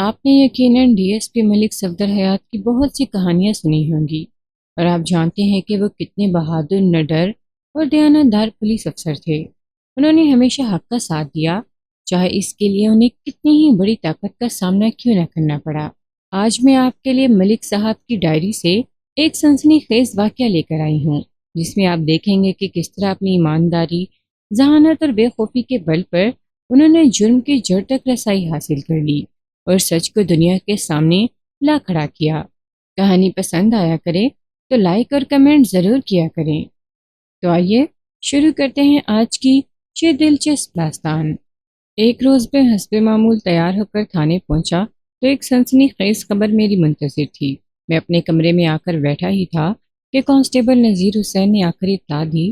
آپ نے یقیناً ڈی ایس پی ملک صفدر حیات کی بہت سی کہانیاں سنی ہوں گی اور آپ جانتے ہیں کہ وہ کتنے بہادر، نڈر اور دیانتدار پولیس افسر تھے۔ انہوں نے ہمیشہ حق کا ساتھ دیا، چاہے اس کے لیے انہیں کتنی ہی بڑی طاقت کا سامنا کیوں نہ کرنا پڑا۔ آج میں آپ کے لیے ملک صاحب کی ڈائری سے ایک سنسنی خیز واقعہ لے کر آئی ہوں، جس میں آپ دیکھیں گے کہ کس طرح اپنی ایمانداری، ذہانت اور بے خوفی کے بل پر انہوں نے جرم کی جڑ تک رسائی حاصل کر لی اور سچ کو دنیا کے سامنے لا کھڑا کیا۔ کہانی پسند آیا کرے تو لائک اور کمنٹ ضرور کیا کریں۔ تو آئیے شروع کرتے ہیں آج کی یہ دلچسپ داستان۔ ایک روز میں حسب معمول تیار ہو کر تھانے پہنچا تو ایک سنسنی خیز خبر میری منتظر تھی۔ میں اپنے کمرے میں آ کر بیٹھا ہی تھا کہ کانسٹیبل نذیر حسین نے آ کر اطلاع دی،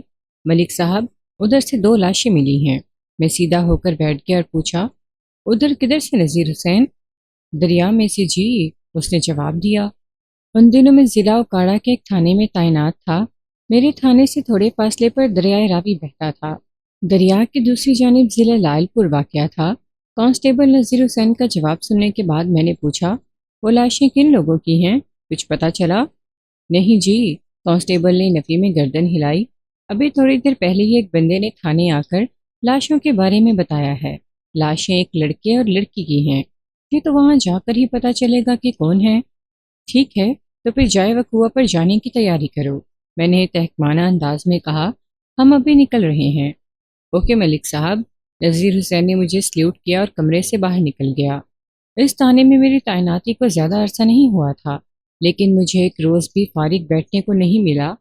ملک صاحب ادھر سے 2 لاشیں ملی ہیں۔ میں سیدھا ہو کر بیٹھ گیا اور پوچھا، ادھر کدھر سے نذیر حسین؟ دریا میں سے جی، اس نے جواب دیا۔ ان دنوں میں ضلع اوکاڑا کے ایک تھانے میں تعینات تھا۔ میرے تھانے سے تھوڑے فاصلے پر دریائے راوی بہتا تھا۔ دریا کی دوسری جانب ضلع لائل پور واقع تھا۔ کانسٹیبل نذیر حسین کا جواب سننے کے بعد میں نے پوچھا، وہ لاشیں کن لوگوں کی ہیں؟ کچھ پتہ چلا؟ نہیں جی، کانسٹیبل نے نفی میں گردن ہلائی۔ ابھی تھوڑی دیر پہلے ہی ایک بندے نے تھانے آ کر لاشوں کے بارے میں بتایا ہے۔ لاشیں ایک لڑکے اور لڑکی کی ہیں۔ یہ تو وہاں جا کر ہی پتہ چلے گا کہ کون ہے۔ ٹھیک ہے، تو پھر جائے وقوع پر جانے کی تیاری کرو، میں نے تحکمانہ انداز میں کہا۔ ہم ابھی نکل رہے ہیں۔ اوکے ملک صاحب، نذیر حسین نے مجھے سلیوٹ کیا اور کمرے سے باہر نکل گیا۔ اس تھانے میں میری تعیناتی کو زیادہ عرصہ نہیں ہوا تھا، لیکن مجھے ایک روز بھی فارغ بیٹھنے کو نہیں ملا۔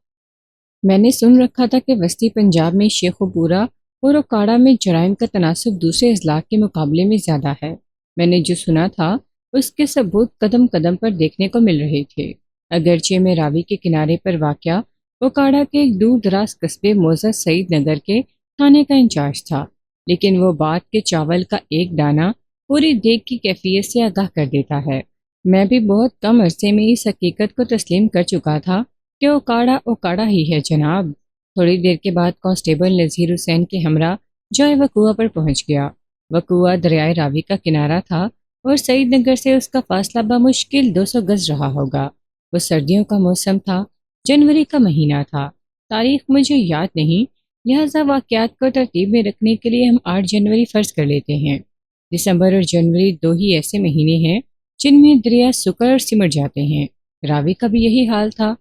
میں نے سن رکھا تھا کہ وسطی پنجاب میں شیخو پورہ اور اوکاڑا میں جرائم کا تناسب دوسرے اضلاع کے مقابلے میں زیادہ ہے۔ میں نے جو سنا تھا اس کے ثبوت قدم قدم پر دیکھنے کو مل رہے تھے۔ اگرچہ میں راوی کے کنارے پر واقع اوکاڑا کے ایک دور دراز قصبے موزہ سعید نگر کے تھانے کا انچارج تھا، لیکن وہ بات کے چاول کا ایک دانہ پوری دیگ کی کیفیت سے آگاہ کر دیتا ہے۔ میں بھی بہت کم عرصے میں اس حقیقت کو تسلیم کر چکا تھا کہ اوکاڑا اوکاڑا ہی ہے جناب۔ تھوڑی دیر کے بعد کانسٹیبل نذیر حسین کے ہمراہ جائے وقوع پر پہنچ گیا۔ وقوع دریائے راوی کا کنارہ تھا اور سعید نگر سے اس کا فاصلہ بمشکل 200 گز رہا ہوگا۔ وہ سردیوں کا موسم تھا، جنوری کا مہینہ تھا۔ تاریخ مجھے یاد نہیں، لہذا واقعات کو ترتیب میں رکھنے کے لیے ہم 8 جنوری فرض کر لیتے ہیں۔ دسمبر اور جنوری 2 ہی ایسے مہینے ہیں جن میں دریا سکڑ اور سمٹ جاتے ہیں۔ راوی کا بھی یہی حال تھا۔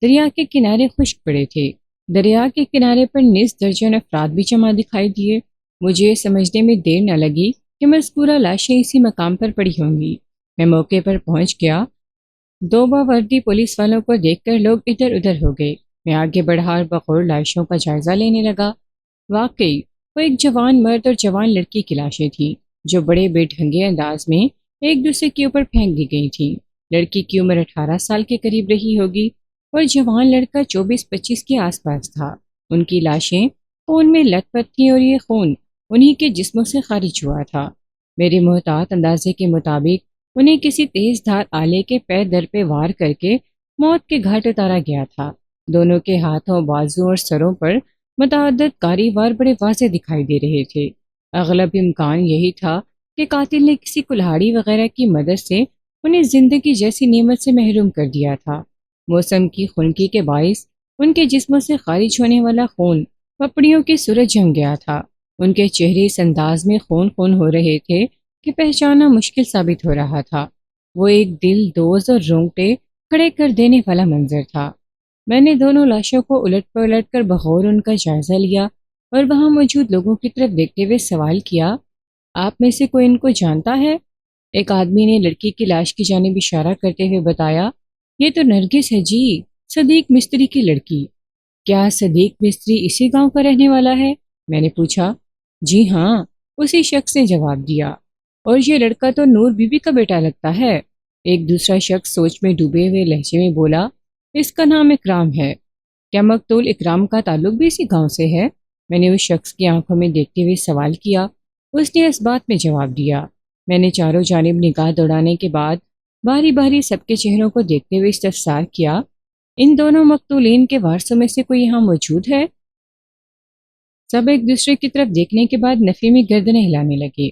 دریا کے کنارے خشک پڑے تھے۔ دریا کے کنارے پر نصف درجن افراد بھی جمع دکھائی دیے۔ مجھے سمجھنے میں دیر نہ لگی کہ مذکورہ لاشیں اسی مقام پر پڑی ہوں گی۔ میں موقع پر پہنچ گیا۔ 2 باوردی پولیس والوں کو دیکھ کر لوگ ادھر ادھر ہو گئے۔ میں آگے بڑھا اور بغور لاشوں کا جائزہ لینے لگا۔ واقعی وہ ایک جوان مرد اور جوان لڑکی کی لاشیں تھیں، جو بڑے بے ڈھنگے انداز میں ایک دوسرے کے اوپر پھینک دی گئی تھیں۔ لڑکی کی عمر 18 سال کے قریب رہی ہوگی اور جوان لڑکا 24-25 کے آس پاس تھا۔ ان کی لاشیں خون میں لت پت تھیں اور یہ خون انہی کے جسموں سے خارج ہوا تھا۔ میرے محتاط اندازے کے مطابق انہیں کسی تیز دھار آلے کے پے در پہ وار کر کے موت کے گھاٹ اتارا گیا تھا۔ دونوں کے ہاتھوں، بازو اور سروں پر متعدد کاری وار بڑے واضح دکھائی دے رہے تھے۔ اغلب امکان یہی تھا کہ قاتل نے کسی کلہاڑی وغیرہ کی مدد سے انہیں زندگی جیسی نعمت سے محروم کر دیا تھا۔ موسم کی خنکی کے باعث ان کے جسموں سے خارج ہونے والا خون پپڑیوں کی صورت جم گیا تھا۔ ان کے چہرے اس انداز میں خون خون ہو رہے تھے کہ پہچاننا مشکل ثابت ہو رہا تھا۔ وہ ایک دل دوز اور رونگٹے کھڑے کر دینے والا منظر تھا۔ میں نے دونوں لاشوں کو الٹ پلٹ کر بغور ان کا جائزہ لیا اور وہاں موجود لوگوں کی طرف دیکھتے ہوئے سوال کیا، آپ میں سے کوئی ان کو جانتا ہے؟ ایک آدمی نے لڑکی کی لاش کی جانب اشارہ کرتے ہوئے بتایا، یہ تو نرگس ہے جی، صدیق مستری کی لڑکی۔ کیا صدیق مستری اسی گاؤں کا رہنے والا ہے؟ میں نے پوچھا۔ جی ہاں، اسی شخص نے جواب دیا۔ اور یہ لڑکا تو نور بی بی کا بیٹا لگتا ہے۔ ایک دوسرا شخص سوچ میں ڈوبے ہوئے لہجے میں بولا، اس کا نام اکرام ہے۔ کیا مقتول اکرام کا تعلق بھی اسی گاؤں سے ہے؟ میں نے اس شخص کی آنکھوں میں دیکھتے ہوئے سوال کیا۔ اس نے اس بات میں جواب دیا۔ میں نے چاروں جانب نگاہ دوڑانے کے بعد باری باری سب کے چہروں کو دیکھتے ہوئے استفسار کیا، ان دونوں مقتولین کے وارثوں میں سے کوئی یہاں موجود ہے؟ سب ایک دوسرے کی طرف دیکھنے کے بعد نفی میں گردنیں ہلانے لگے۔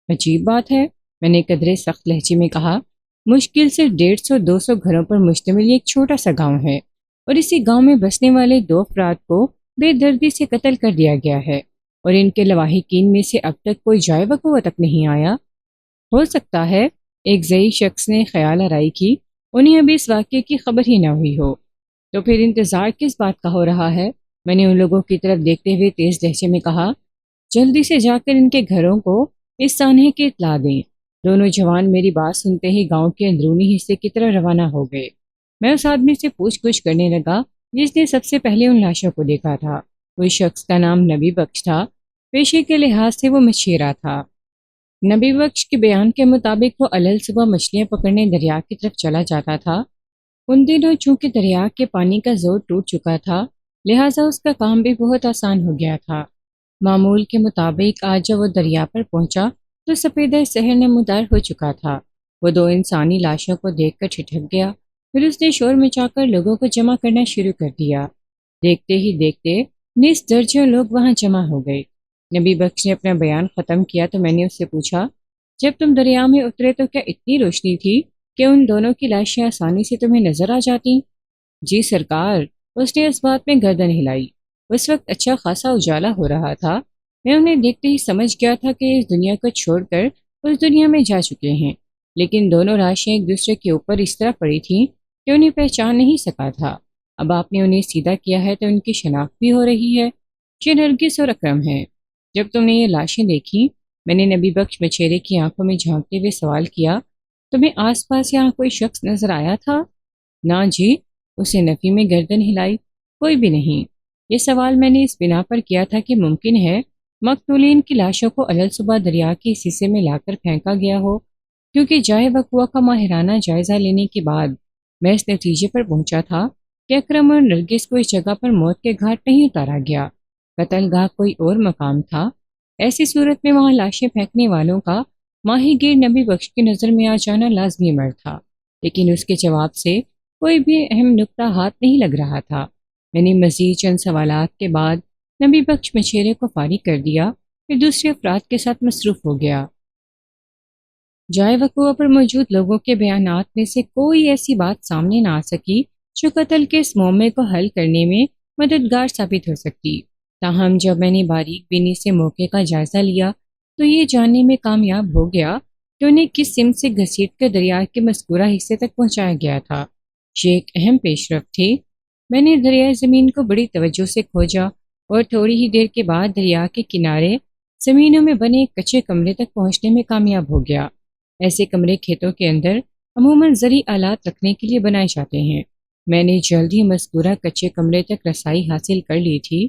عجیب بات ہے، میں نے قدرے سخت لہجے میں کہا، مشکل سے 150-200 گھروں پر مشتمل یہ ایک چھوٹا سا گاؤں ہے، اور اسی گاؤں میں بسنے والے 2 افراد کو بے دردی سے قتل کر دیا گیا ہے، اور ان کے لواحقین میں سے اب تک کوئی جائے وقوع تک نہیں آیا۔ ہو سکتا ہے، ایک ضعیف شخص نے خیال آرائی کی، انہیں ابھی اس واقعے کی خبر ہی نہ ہوئی ہو۔ تو پھر انتظار کس بات کا ہو رہا ہے؟ میں نے ان لوگوں کی طرف دیکھتے ہوئے تیز لہجے میں کہا، جلدی سے جا کر ان کے گھروں کو اس سانحے کی اطلاع دیں۔ دونوں جوان میری بات سنتے ہی گاؤں کے اندرونی حصے کی طرف روانہ ہو گئے۔ میں اس آدمی سے پوچھ گچھ کرنے لگا جس نے سب سے پہلے ان لاشوں کو دیکھا تھا۔ اس شخص کا نام نبی بخش تھا۔ پیشے کے لحاظ سے وہ مچھیرا تھا۔ نبی بخش کے بیان کے مطابق وہ الل صبح مچھلیاں پکڑنے دریا کی طرف چلا جاتا تھا۔ ان دنوں چونکہ دریا کے پانی کا زور ٹوٹ چکا تھا، لہٰذا اس کا کام بھی بہت آسان ہو گیا تھا۔ معمول کے مطابق آج جب وہ دریا پر پہنچا تو سپیدہ سحر نمودار ہو چکا تھا۔ وہ 2 انسانی لاشوں کو دیکھ کر ٹھٹک گیا، پھر اس نے شور مچا کر لوگوں کو جمع کرنا شروع کر دیا۔ دیکھتے ہی دیکھتے 20 درجن لوگ وہاں جمع ہو گئے۔ نبی بخش نے اپنا بیان ختم کیا تو میں نے اس سے پوچھا، جب تم دریا میں اترے تو کیا اتنی روشنی تھی کہ ان دونوں کی لاشیں آسانی سے تمہیں نظر آ جاتی؟ جی سرکار، اس نے اس بات میں گردن ہلائی۔ اس وقت اچھا خاصا اجالا ہو رہا تھا۔ میں انہیں دیکھتے ہی سمجھ گیا تھا کہ اس دنیا کو چھوڑ کر اس دنیا میں جا چکے ہیں، لیکن دونوں لاشیں ایک دوسرے کے اوپر اس طرح پڑی تھیں کہ انہیں پہچان نہیں سکا تھا۔ اب آپ نے انہیں سیدھا کیا ہے تو ان کی شناخت بھی ہو رہی ہے۔ یہ نرگس اور اکرم ہے۔ جب تم نے یہ لاشیں دیکھی، میں نے نبی بخش مچھیرے کی آنکھوں میں جھانکتے ہوئے سوال کیا، تمہیں آس پاس یہاں کوئی شخص نظر آیا تھا؟ نہ جی، اسے نفی میں گردن ہلائی، کوئی بھی نہیں۔ یہ سوال میں نے اس بنا پر کیا تھا کہ ممکن ہے مقتولین کی لاشوں کو الل صبح دریا کے اس حصے میں لا کر پھینکا گیا ہو، کیونکہ جائے وقوع کا ماہرانہ جائزہ لینے کے بعد میں اس نتیجے پر پہنچا تھا کہ اکرم اور نرگس کو اس جگہ پر موت کے گھاٹ نہیں اتارا گیا، قتل گاہ کوئی اور مقام تھا۔ ایسی صورت میں وہاں لاشیں پھینکنے والوں کا ماہی گیر نبی بخش کی نظر میں آ جانا لازمی امر تھا، لیکن اس کے جواب سے کوئی بھی اہم نقطہ ہاتھ نہیں لگ رہا تھا۔ میں نے مزید چند سوالات کے بعد نبی بخش مچھیرے کو فارغ کر دیا، پھر دوسرے افراد کے ساتھ مصروف ہو گیا۔ جائے وقوع پر موجود لوگوں کے بیانات میں سے کوئی ایسی بات سامنے نہ آ سکی جو قتل کے اس معمے کو حل کرنے میں مددگار ثابت ہو سکتی۔ تاہم جب میں نے باریک بینی سے موقع کا جائزہ لیا تو یہ جاننے میں کامیاب ہو گیا کہ انہیں کس سمت سے گھسیٹ کر دریا کے مذکورہ حصے تک پہنچایا گیا تھا۔ یہ ایک اہم پیش رفت تھی۔ میں نے دریائے زمین کو بڑی توجہ سے کھوجا اور تھوڑی ہی دیر کے بعد دریا کے کنارے زمینوں میں بنے ایک کچے کمرے تک پہنچنے میں کامیاب ہو گیا۔ ایسے کمرے کھیتوں کے اندر عموماً زرعی آلات رکھنے کے لیے بنائے جاتے ہیں۔ میں نے جلد ہی مذکورہ کچے کمرے تک رسائی حاصل کر لی تھی۔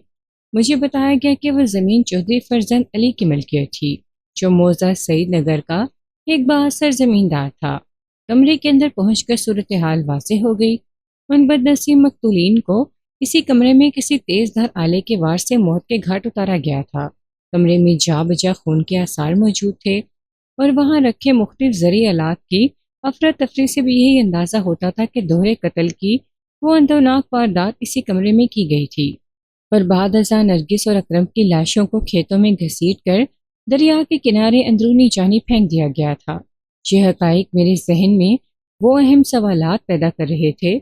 مجھے بتایا گیا کہ وہ زمین چودھری فرزند علی کی ملکیت تھی، جو موضع سعید نگر کا ایک بااثر زمیندار تھا۔ کمرے کے اندر پہنچ کر صورتحال واضح ہو گئی۔ ان بد نصیب مقتولین کو اسی کمرے میں کسی تیز دھار آلے کے وار سے موت کے گھاٹ اتارا گیا تھا۔ کمرے میں جا بجا خون کے آثار موجود تھے، اور وہاں رکھے مختلف زرعی آلات کی افراتفری سے بھی یہی اندازہ ہوتا تھا کہ دوہرے قتل کی وہ اندوناک واردات اسی کمرے میں کی گئی تھی۔ پر بعد ازاں نرگس اور اکرم کی لاشوں کو کھیتوں میں گھسیٹ کر دریا کے کنارے اندرونی جانب پھینک دیا گیا تھا۔ یہ حقائق میرے ذہن میں وہ اہم سوالات پیدا کر رہے تھے۔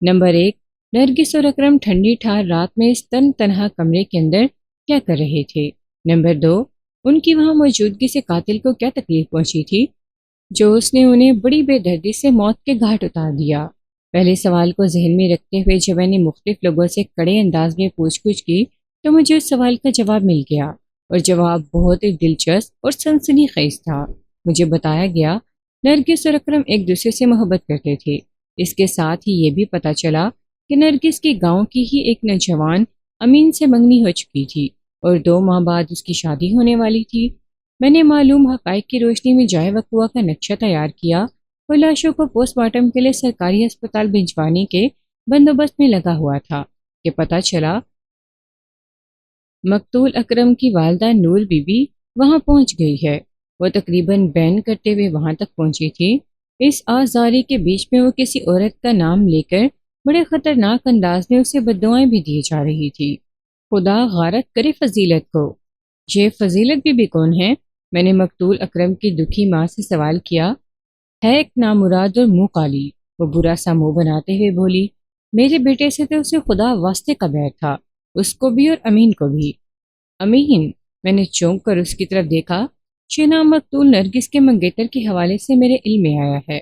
نمبر 1، نرگس اور اکرم ٹھنڈی ٹھار رات میں اس تنہا کمرے کے اندر کیا کر رہے تھے؟ نمبر 2، ان کی وہاں موجودگی سے قاتل کو کیا تکلیف پہنچی تھی جو اس نے انہیں بڑی بے دردی سے موت کے گھاٹ اتار دیا؟ پہلے سوال کو ذہن میں رکھتے ہوئے جب میں نے مختلف لوگوں سے کڑے انداز میں پوچھ گچھ کی تو مجھے اس سوال کا جواب مل گیا، اور جواب بہت ہی دلچسپ اور سنسنی خیز تھا۔ مجھے بتایا گیا نرگس اور اکرم ایک دوسرے سے محبت کرتے تھے۔ اس کے ساتھ ہی یہ بھی پتہ چلا کہ نرگس کی گاؤں کی ہی ایک نوجوان امین سے منگنی ہو چکی تھی اور 2 ماہ بعد اس کی شادی ہونے والی تھی۔ میں نے معلوم حقائق کی روشنی میں جائے وقوع کا نقشہ تیار کیا اور لاشوں کو پوسٹ مارٹم کے لیے سرکاری ہسپتال بھجوانے کے بندوبست میں لگا ہوا تھا کہ پتہ چلا مقتول اکرم کی والدہ نور بی بی وہاں پہنچ گئی ہے۔ وہ تقریباً بین کرتے ہوئے وہاں تک پہنچی تھی۔ اس آزاری کے بیچ میں وہ کسی عورت کا نام لے کر بڑے خطرناک انداز میں اسے بددعائیں بھی دی جا رہی تھی۔ خدا غارت کرے فضیلت کو۔ یہ فضیلت بی بی کون ہے؟ میں نے مقتول اکرم کی دکھی ماں سے سوال کیا۔ ہے ایک نامراد اور منہ کالی، وہ برا سا منہ بناتے ہوئے بولی۔ میرے بیٹے سے تو اسے خدا واسطے کا بیر تھا، اس کو بھی اور امین کو بھی۔ امین؟ میں نے چونک کر اس کی طرف دیکھا۔ نام مقتول نرگس کے منگیتر کے حوالے سے میرے علم میں آیا ہے۔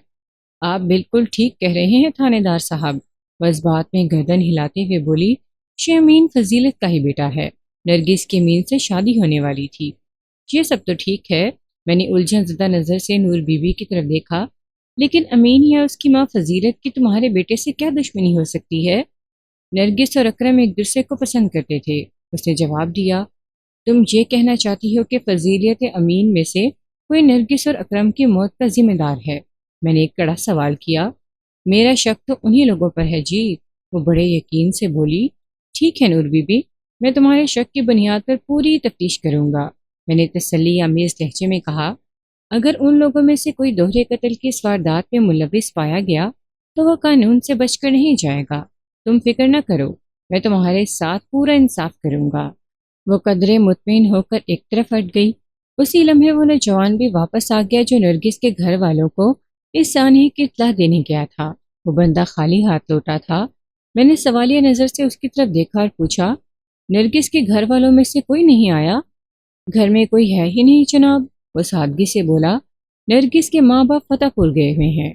آپ بالکل ٹھیک کہہ رہے ہیں تھانے دار صاحب، بس بات میں گردن ہلاتے ہوئے بولی۔ امین فضیلت کا ہی بیٹا ہے، نرگس کی امین سے شادی ہونے والی تھی۔ یہ سب تو ٹھیک ہے، میں نے الجھن زدہ نظر سے نور بی بی کی طرف دیکھا، لیکن امین یا اس کی ماں فضیلت کی تمہارے بیٹے سے کیا دشمنی ہو سکتی ہے؟ نرگس اور اکرم ایک دوسرے کو پسند کرتے تھے، اس نے جواب دیا۔ تم یہ کہنا چاہتی ہو کہ فضیلت امین میں سے کوئی نرگس اور اکرم کی موت کا ذمہ دار ہے؟ میں نے ایک کڑا سوال کیا۔ میرا شک تو انہی لوگوں پر ہے جی، وہ بڑے یقین سے بولی۔ ٹھیک ہے نور بی بی، میں تمہارے شک کی بنیاد پر پوری تفتیش کروں گا، میں نے تسلی آمیز لہجے میں کہا۔ اگر ان لوگوں میں سے کوئی دوہرے قتل کی اس واردات میں ملوث پایا گیا تو وہ قانون سے بچ کر نہیں جائے گا، تم فکر نہ کرو، میں تمہارے ساتھ پورا انصاف کروں گا۔ وہ قدرے مطمئن ہو کر ایک طرف ہٹ گئی۔ اسی لمحے وہ نوجوان بھی واپس آ گیا جو نرگس کے گھر والوں کو اس سانحے کی اطلاع دینے گیا تھا۔ وہ بندہ خالی ہاتھ لوٹا تھا۔ میں نے سوالیہ نظر سے اس کی طرف دیکھا اور پوچھا، نرگس کے گھر والوں میں سے کوئی نہیں آیا؟ گھر میں کوئی ہے ہی نہیں جناب، وہ سادگی سے بولا۔ نرگس کے ماں باپ فتح پور گئے ہوئے ہیں۔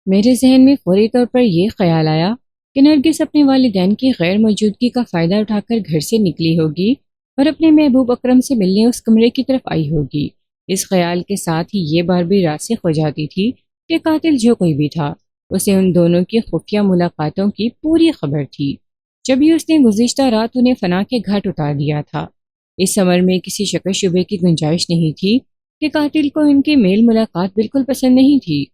میرے ذہن میں فوری طور پر یہ خیال آیا کہ نرگس اپنے والدین کی غیر موجودگی کا فائدہ اٹھا کر گھر سے نکلی ہوگی اور اپنے محبوب اکرم سے ملنے اس کمرے کی طرف آئی ہوگی۔ اس خیال کے ساتھ ہی یہ بات بھی راسخ ہو جاتی تھی کہ قاتل جو کوئی بھی تھا، اسے ان دونوں کی خفیہ ملاقاتوں کی پوری خبر تھی، جبھی اس نے گزشتہ رات انہیں فنا کے گھاٹ اتار دیا تھا۔ اس عمر میں کسی شک و شبے کی گنجائش نہیں تھی کہ قاتل کو ان کی میل ملاقات بالکل پسند نہیں تھی۔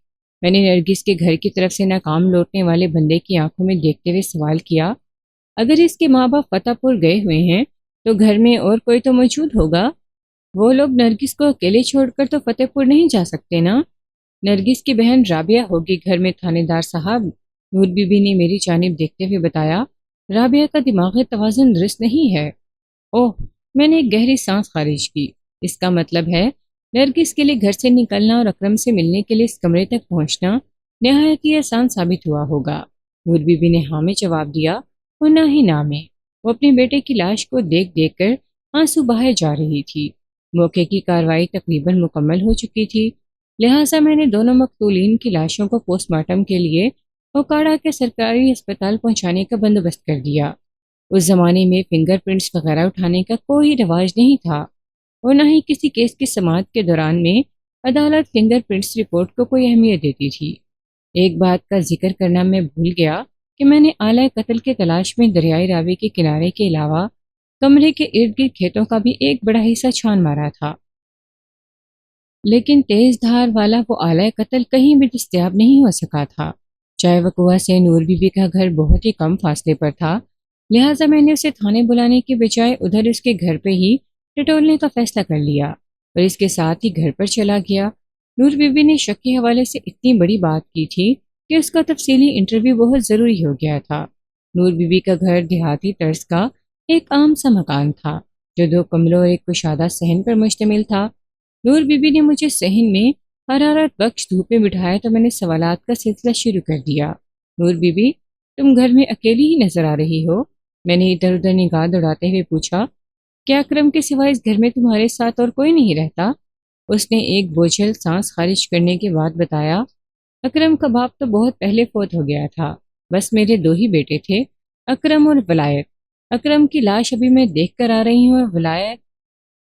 میں نے نرگس کے گھر کی طرف سے ناکام لوٹنے والے بندے کی آنکھوں میں دیکھتے ہوئے سوال کیا، اگر اس کے ماں باپ فتح پور گئے ہوئے ہیں تو گھر میں اور کوئی تو موجود ہوگا؟ وہ لوگ نرگس کو اکیلے چھوڑ کر تو فتح پور نہیں جا سکتے نا؟ نرگس کی بہن رابعہ ہوگی گھر میں تھانے دار صاحب، نور بی بی نے میری جانب دیکھتے ہوئے بتایا۔ رابعہ کا دماغی توازن درست نہیں ہے۔ اوہ، میں نے ایک گہری سانس خارج کی۔ اس کا مطلب ہے نرگس کے لیے گھر سے نکلنا اور اکرم سے ملنے کے لیے اس کمرے تک پہنچنا نہایت ہی آسان ثابت ہوا ہوگا۔ نور بی بی نے ہاں میں جواب دیا اور نہ ہی نہ میں۔ وہ اپنے بیٹے کی لاش کو دیکھ دیکھ کر آنسو بہائے جا رہی تھی۔ موقع کی کارروائی تقریباً مکمل ہو چکی تھی، لہٰذا میں نے دونوں مقتولین کی لاشوں کو پوسٹ مارٹم کے لیے اوکاڑا کے سرکاری ہسپتال پہنچانے کا بندوبست کر دیا۔ اس زمانے میں فنگر پرنٹس وغیرہ اٹھانے کا کوئی رواج نہیں تھا اور نہ ہی کسی کیس کی سماعت کے دوران میں عدالت فنگر پرنٹس رپورٹ کو کوئی اہمیت دیتی تھی۔ ایک بات کا ذکر کرنا میں بھول گیا کہ میں نے آلہ قتل کے تلاش میں دریائے راوی کے کنارے کے علاوہ کمرے کے ارد گرد کھیتوں کا بھی ایک بڑا حصہ چھان مارا تھا، لیکن تیز دھار والا وہ آلہ قتل کہیں بھی دستیاب نہیں ہو سکا تھا۔ چائے وقوع سے نور بی بی کا گھر بہت ہی کم فاصلے پر تھا، لہٰذا میں نے اسے تھانے بلانے کے بجائے ادھر اس کے گھر پہ ہی ٹٹولنے کا فیصلہ کر لیا اور اس کے ساتھ ہی گھر پر چلا گیا۔ نور بی بی نے شک کے حوالے سے اتنی بڑی بات کی تھی کہ اس کا تفصیلی انٹرویو بہت ضروری ہو گیا تھا۔ نور بی بی کا گھر دیہاتی طرز کا ایک عام سا مکان تھا جو 2 کمروں اور ایک کشادہ صحن پر مشتمل تھا۔ نور بی بی نے مجھے صحن میں حرارت بخش دھوپ میں بٹھایا تو میں نے سوالات کا سلسلہ شروع کر دیا۔ نور بی بی، تم گھر میں اکیلی ہی نظر آ رہی ہو؟ میں نے ادھر ادھر نگاہ دوڑاتے ہوئے پوچھا۔ کیا اکرم کے سوائے اس گھر میں تمہارے ساتھ اور کوئی نہیں رہتا؟ اس نے ایک بوجھل سانس خارج کرنے کے بعد بتایا۔ اکرم کا باپ تو بہت پہلے فوت ہو گیا تھا، بس میرے 2 ہی بیٹے تھے، اکرم اور ولایت۔ اکرم کی لاش ابھی میں دیکھ کر آ رہی ہوں،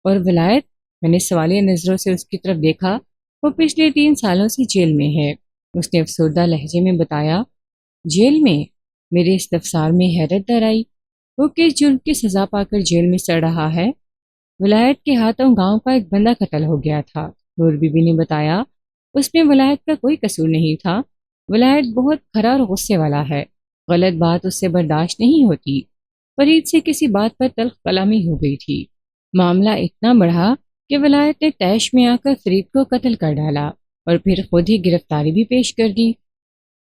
اور ولایت میں نے سوالیہ نظروں سے اس کی طرف دیکھا۔ وہ پچھلے 3 سالوں سے جیل میں ہے، اس نے افسردہ لہجے میں بتایا۔ جیل میں؟ میرے استفسار میں حیرت در آئی۔ وہ کس جرم کی سزا پا کر جیل میں سڑ رہا ہے؟ ولایت کے ہاتھوں گاؤں کا ایک بندہ قتل ہو گیا تھا، نور بی بی نے بتایا۔ اس میں ولایت کا کوئی قصور نہیں تھا۔ ولایت بہت کھرا اور غصے والا ہے، غلط بات اس سے برداشت نہیں ہوتی۔ فرید سے کسی بات پر تلخ کلامی ہو گئی تھی، معاملہ اتنا بڑھا کہ ولایت نے طیش میں آ کر فرید کو قتل کر ڈالا اور پھر خود ہی گرفتاری بھی پیش کر دی۔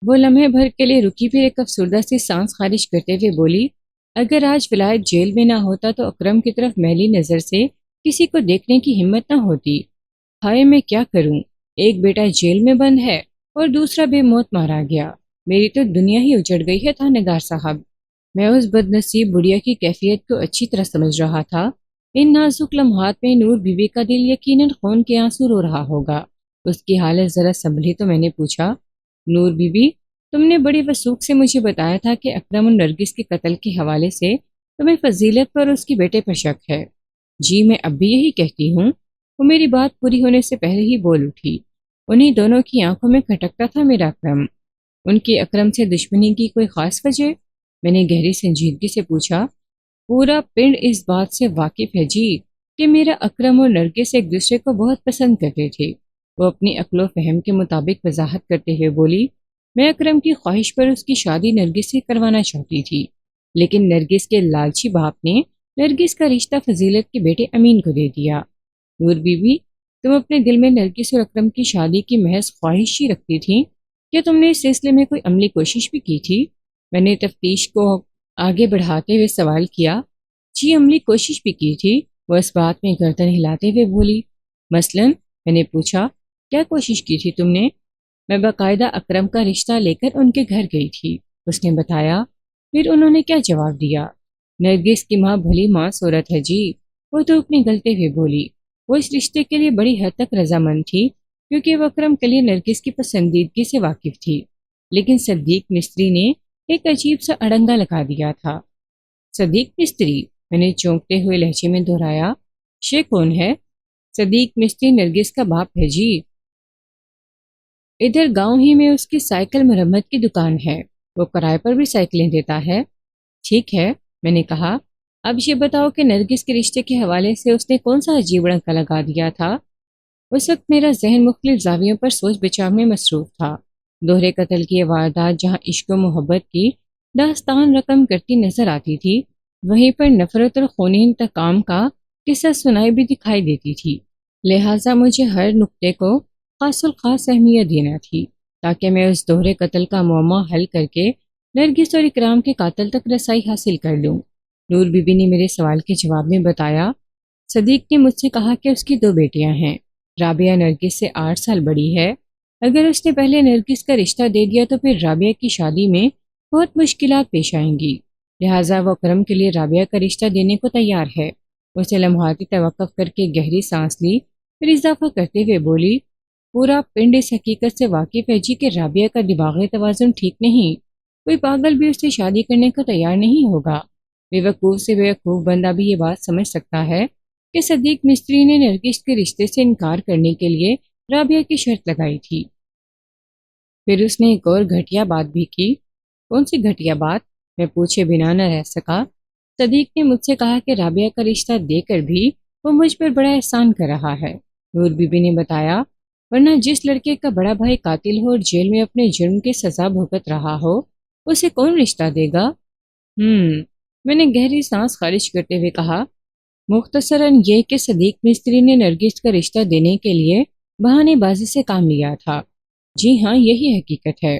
وہ لمحے بھر کے لیے رکی، پھر ایک افسردہ سی سانس خارج کرتے ہوئے بولی، اگر آج ولایت جیل میں نہ ہوتا تو اکرم کی طرف میلی نظر سے کسی کو دیکھنے کی ہمت نہ ہوتی۔ ہائے میں کیا کروں، ایک بیٹا جیل میں بند ہے اور دوسرا بے موت مارا گیا، میری تو دنیا ہی اجڑ گئی ہے تھانیدار صاحب۔ میں اس بد نصیب بڑھیا کی کیفیت کو اچھی طرح سمجھ رہا تھا۔ ان نازک لمحات میں نور بی بی کا دل یقیناً خون کے آنسو رو رہا ہوگا۔ اس کی حالت ذرا سنبھلی تو میں نے پوچھا، نور بی بی، تم نے بڑی وثوق سے مجھے بتایا تھا کہ اکرم اور نرگس کے قتل کے حوالے سے تمہیں فضیلت پر اس کے بیٹے پر شک ہے۔ جی میں اب بھی یہی کہتی ہوں۔ وہ میری بات پوری ہونے سے پہلے ہی بول اٹھی۔ انہی دونوں کی آنکھوں میں کھٹکتا تھا میرا اکرم۔ ان کی اکرم سے دشمنی کی کوئی خاص وجہ؟ میں نے گہری سنجیدگی سے پوچھا۔ پورا پنڈ اس بات سے واقف ہے جی کہ میرا اکرم اور نرگس ایک دوسرے کو بہت پسند کرتے تھے۔ وہ اپنی عقل و فہم کے مطابق وضاحت کرتے ہوئے بولی، میں اکرم کی خواہش پر اس کی شادی نرگس سے کروانا چاہتی تھی، لیکن نرگس کے لالچی باپ نے نرگس کا رشتہ فضیلت کے بیٹے امین کو دے دیا۔ نور بی بی، تم اپنے دل میں نرگس اور اکرم کی شادی کی محض خواہش ہی رکھتی تھی، کیا تم نے اس سلسلے میں کوئی عملی کوشش بھی کی تھی؟ میں نے تفتیش کو آگے بڑھاتے ہوئے سوال کیا۔ جی عملی کوشش بھی کی تھی، وہ اس بات میں گردن ہلاتے ہوئے بولی۔ مثلاً؟ میں نے پوچھا، کیا کوشش کی تھی تم نے؟ میں باقاعدہ اکرم کا رشتہ لے کر ان کے گھر گئی تھی، اس نے بتایا۔ پھر انہوں نے کیا جواب دیا؟ نرگس کی ماں بھلی ماں صورت ہے جی، وہ تو اپنی گلتے ہوئے بولی۔ وہ اس رشتے کے لیے بڑی حد تک رضامند تھی کیونکہ وہ اکرم کے لیے نرگس کی پسندیدگی سے واقف تھی، لیکن صدیق مستری نے ایک عجیب سا اڑنگا لگا دیا تھا۔ صدیق مستری؟ میں نے چونکتے ہوئے لہجے میں دہرایا۔ شے کون ہے؟ صدیق مستری نرگس کا باپ ہے جی، ادھر گاؤں ہی میں اس کی سائیکل مرمت کی دکان ہے، وہ کرائے پر بھی سائیکلیں دیتا ہے۔ ٹھیک ہے، میں نے کہا، اب یہ بتاؤ کہ نرگس کے رشتے کے حوالے سے اس نے کون سا عجیب ڑنکا لگا دیا تھا؟ اس وقت میرا ذہن مختلف زاویوں پر سوچ بچاؤ میں مصروف تھا۔ دوہرے قتل کی یہ واردات جہاں عشق و محبت کی داستان رقم کرتی نظر آتی تھی، وہیں پر نفرت اور خونی انتقام کا قصہ سنائی بھی دکھائی دیتی تھی۔ لہٰذا مجھے ہر نقطے کو خاص الخاص اہمیت دینا تھی تاکہ میں اس دوہرے قتل کا معمہ حل کر کے نرگس اور اکرام کے قاتل تک رسائی حاصل کر لوں۔ نور بی بی نے میرے سوال کے جواب میں بتایا، صدیق نے مجھ سے کہا کہ اس کی 2 بیٹیاں ہیں، رابعہ نرگس سے 8 سال بڑی ہے۔ اگر اس نے پہلے نرگس کا رشتہ دے دیا تو پھر رابعہ کی شادی میں بہت مشکلات پیش آئیں گی، لہٰذا وہ اکرم کے لیے رابعہ کا رشتہ دینے کو تیار ہے۔ اسے لمحاتی توقف کر کے گہری سانس لی، پھر اضافہ کرتے ہوئے بولی، پورا پنڈ اس حقیقت سے واقف ہے جی کہ رابعہ کا دماغی توازن ٹھیک نہیں، کوئی پاگل بھی اس سے شادی کرنے کو تیار نہیں ہوگا۔ بے وقوف سے بے وقوف بندہ بھی یہ بات سمجھ سکتا ہے کہ صدیق مستری نے نرگس کے رشتے سے انکار کرنے کے لیے رابعہ کی شرط لگائی تھی۔ پھر اس نے ایک اور گھٹیا بات بھی کی۔ کون سی گھٹیا بات؟ میں پوچھے بنا نہ رہ سکا۔ صدیق نے مجھ سے کہا کہ رابعہ کا رشتہ دے کر بھی وہ مجھ پر بڑا احسان کر رہا ہے۔ نور بی بی نے بتایا، ورنہ جس لڑکے کا بڑا بھائی قاتل ہو اور جیل میں اپنے جرم کی سزا بھگت رہا ہو، اسے کون رشتہ دے گا؟ میں نے گہری سانس خارج کرتے ہوئے کہا، مختصراً یہ کہ صدیق مستری نے نرگس کا رشتہ دینے کے لیے بہانے بازی سے کام لیا تھا۔ جی ہاں، یہی حقیقت ہے،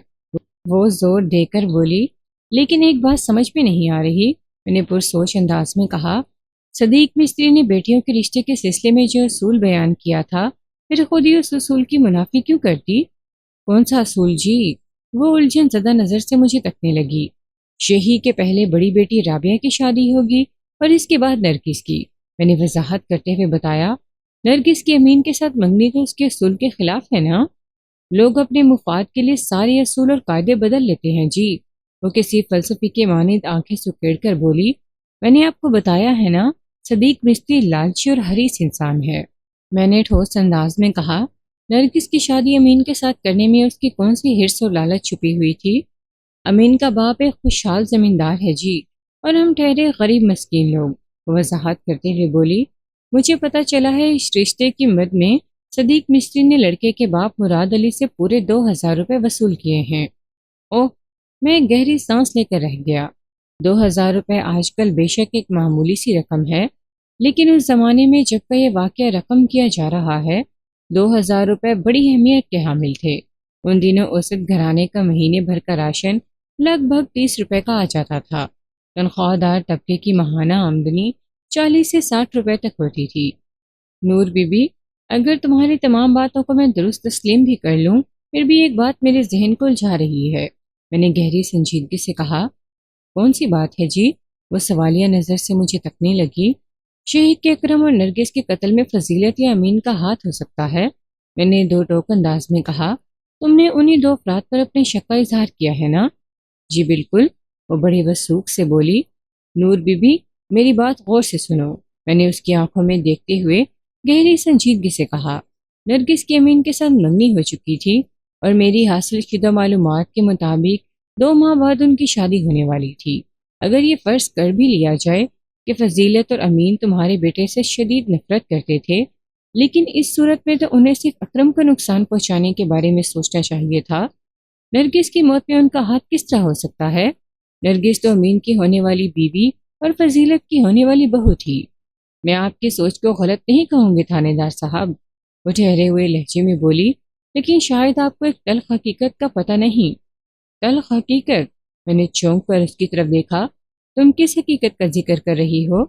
وہ زور دے کر بولی۔ لیکن ایک بات سمجھ میں نہیں آ رہی، میں نے پرسوچ انداز میں کہا، صدیق مستری نے بیٹیوں کے رشتے کے سلسلے میں جو اصول بیان کیا تھا، پھر خود ہی اس اصول کی منافی کیوں کرتی؟ کون سا اصول جی؟ وہ الجھن زدہ نظر سے مجھے تکنے لگی۔ یہی کہ پہلے بڑی بیٹی رابعہ کی شادی ہوگی اور اس کے بعد نرگس کی، میں نے وضاحت کرتے ہوئے بتایا۔ نرگس کی امین کے ساتھ منگنی تو اس کے اصول کے خلاف ہے نا؟ لوگ اپنے مفاد کے لیے سارے اصول اور قاعدے بدل لیتے ہیں جی، وہ کسی فلسفی کے مانند آنکھیں سکیڑ کر بولی۔ میں نے آپ کو بتایا ہے نا، صدیق مستری لالچی اور حریص انسان ہے۔ میں نے ٹھوس انداز میں کہا، نرگس کی شادی امین کے ساتھ کرنے میں اس کی کون سی حرص اور لالچ چھپی ہوئی تھی؟ امین کا باپ ایک خوشحال زمیندار ہے جی، اور ہم ٹھہرے غریب مسکین لوگ، وضاحت کرتے ہوئے بولی۔ مجھے پتہ چلا ہے اس رشتے کی مد میں صدیق مستری نے لڑکے کے باپ مراد علی سے پورے 2000 روپے وصول کیے ہیں۔ اوہ، میں گہری سانس لے کر رہ گیا۔ 2000 روپے آج کل بے شک ایک معمولی سی رقم ہے، لیکن اس زمانے میں جب کا یہ واقعہ رقم کیا جا رہا ہے، 2000 روپے بڑی اہمیت کے حامل تھے۔ ان دنوں اوسط گھرانے کا مہینے بھر کا راشن لگ بھگ 30 روپے کا آ جاتا تھا۔ تنخواہ دار طبقے کی ماہانہ آمدنی 40 سے 60 روپے تک ہوتی تھی۔ نور بی بی، اگر تمہاری تمام باتوں کو میں درست تسلیم بھی کر لوں، پھر بھی ایک بات میرے ذہن کو الجھا رہی ہے۔ میں نے گہری سنجیدگی سے کہا۔ کون سی بات ہے جی؟ وہ سوالیہ نظر سے مجھے تکنے لگی۔ شہید کے اکرم اور نرگس کے قتل میں فضیلت یا امین کا ہاتھ ہو سکتا ہے، میں نے دو ٹوک انداز میں کہا۔ تم نے انہی دو افراد پر اپنے شک کا اظہار کیا ہے نا؟ جی بالکل، وہ بڑی وثوق سے بولی۔ نور بی بی، میری بات غور سے سنو، میں نے اس کی آنکھوں میں دیکھتے ہوئے گہری سنجیدگی سے کہا۔ نرگس کی امین کے ساتھ منگنی ہو چکی تھی اور میری حاصل شدہ معلومات کے مطابق 2 ماہ بعد ان کی شادی ہونے والی تھی۔ اگر یہ فرض کر بھی لیا جائے کہ فضیلت اور امین تمہارے بیٹے سے شدید نفرت کرتے تھے، لیکن اس صورت میں تو انہیں صرف اکرم کو نقصان پہنچانے کے بارے میں سوچنا چاہیے تھا۔ نرگس کی موت میں ان کا ہاتھ کس طرح ہو سکتا ہے؟ نرگس تو امین کی ہونے والی بیوی اور فضیلت کی ہونے والی بہو تھی۔ میں آپ کی سوچ کو غلط نہیں کہوں گی تھانے دار صاحب، وہ ٹھہرے ہوئے لہجے میں بولی، لیکن شاید آپ کو ایک تلخ حقیقت کا پتہ نہیں۔ تلخ حقیقت؟ میں نے چونک کر اس کی طرف دیکھا۔ تم کس حقیقت کا ذکر کر رہی ہو؟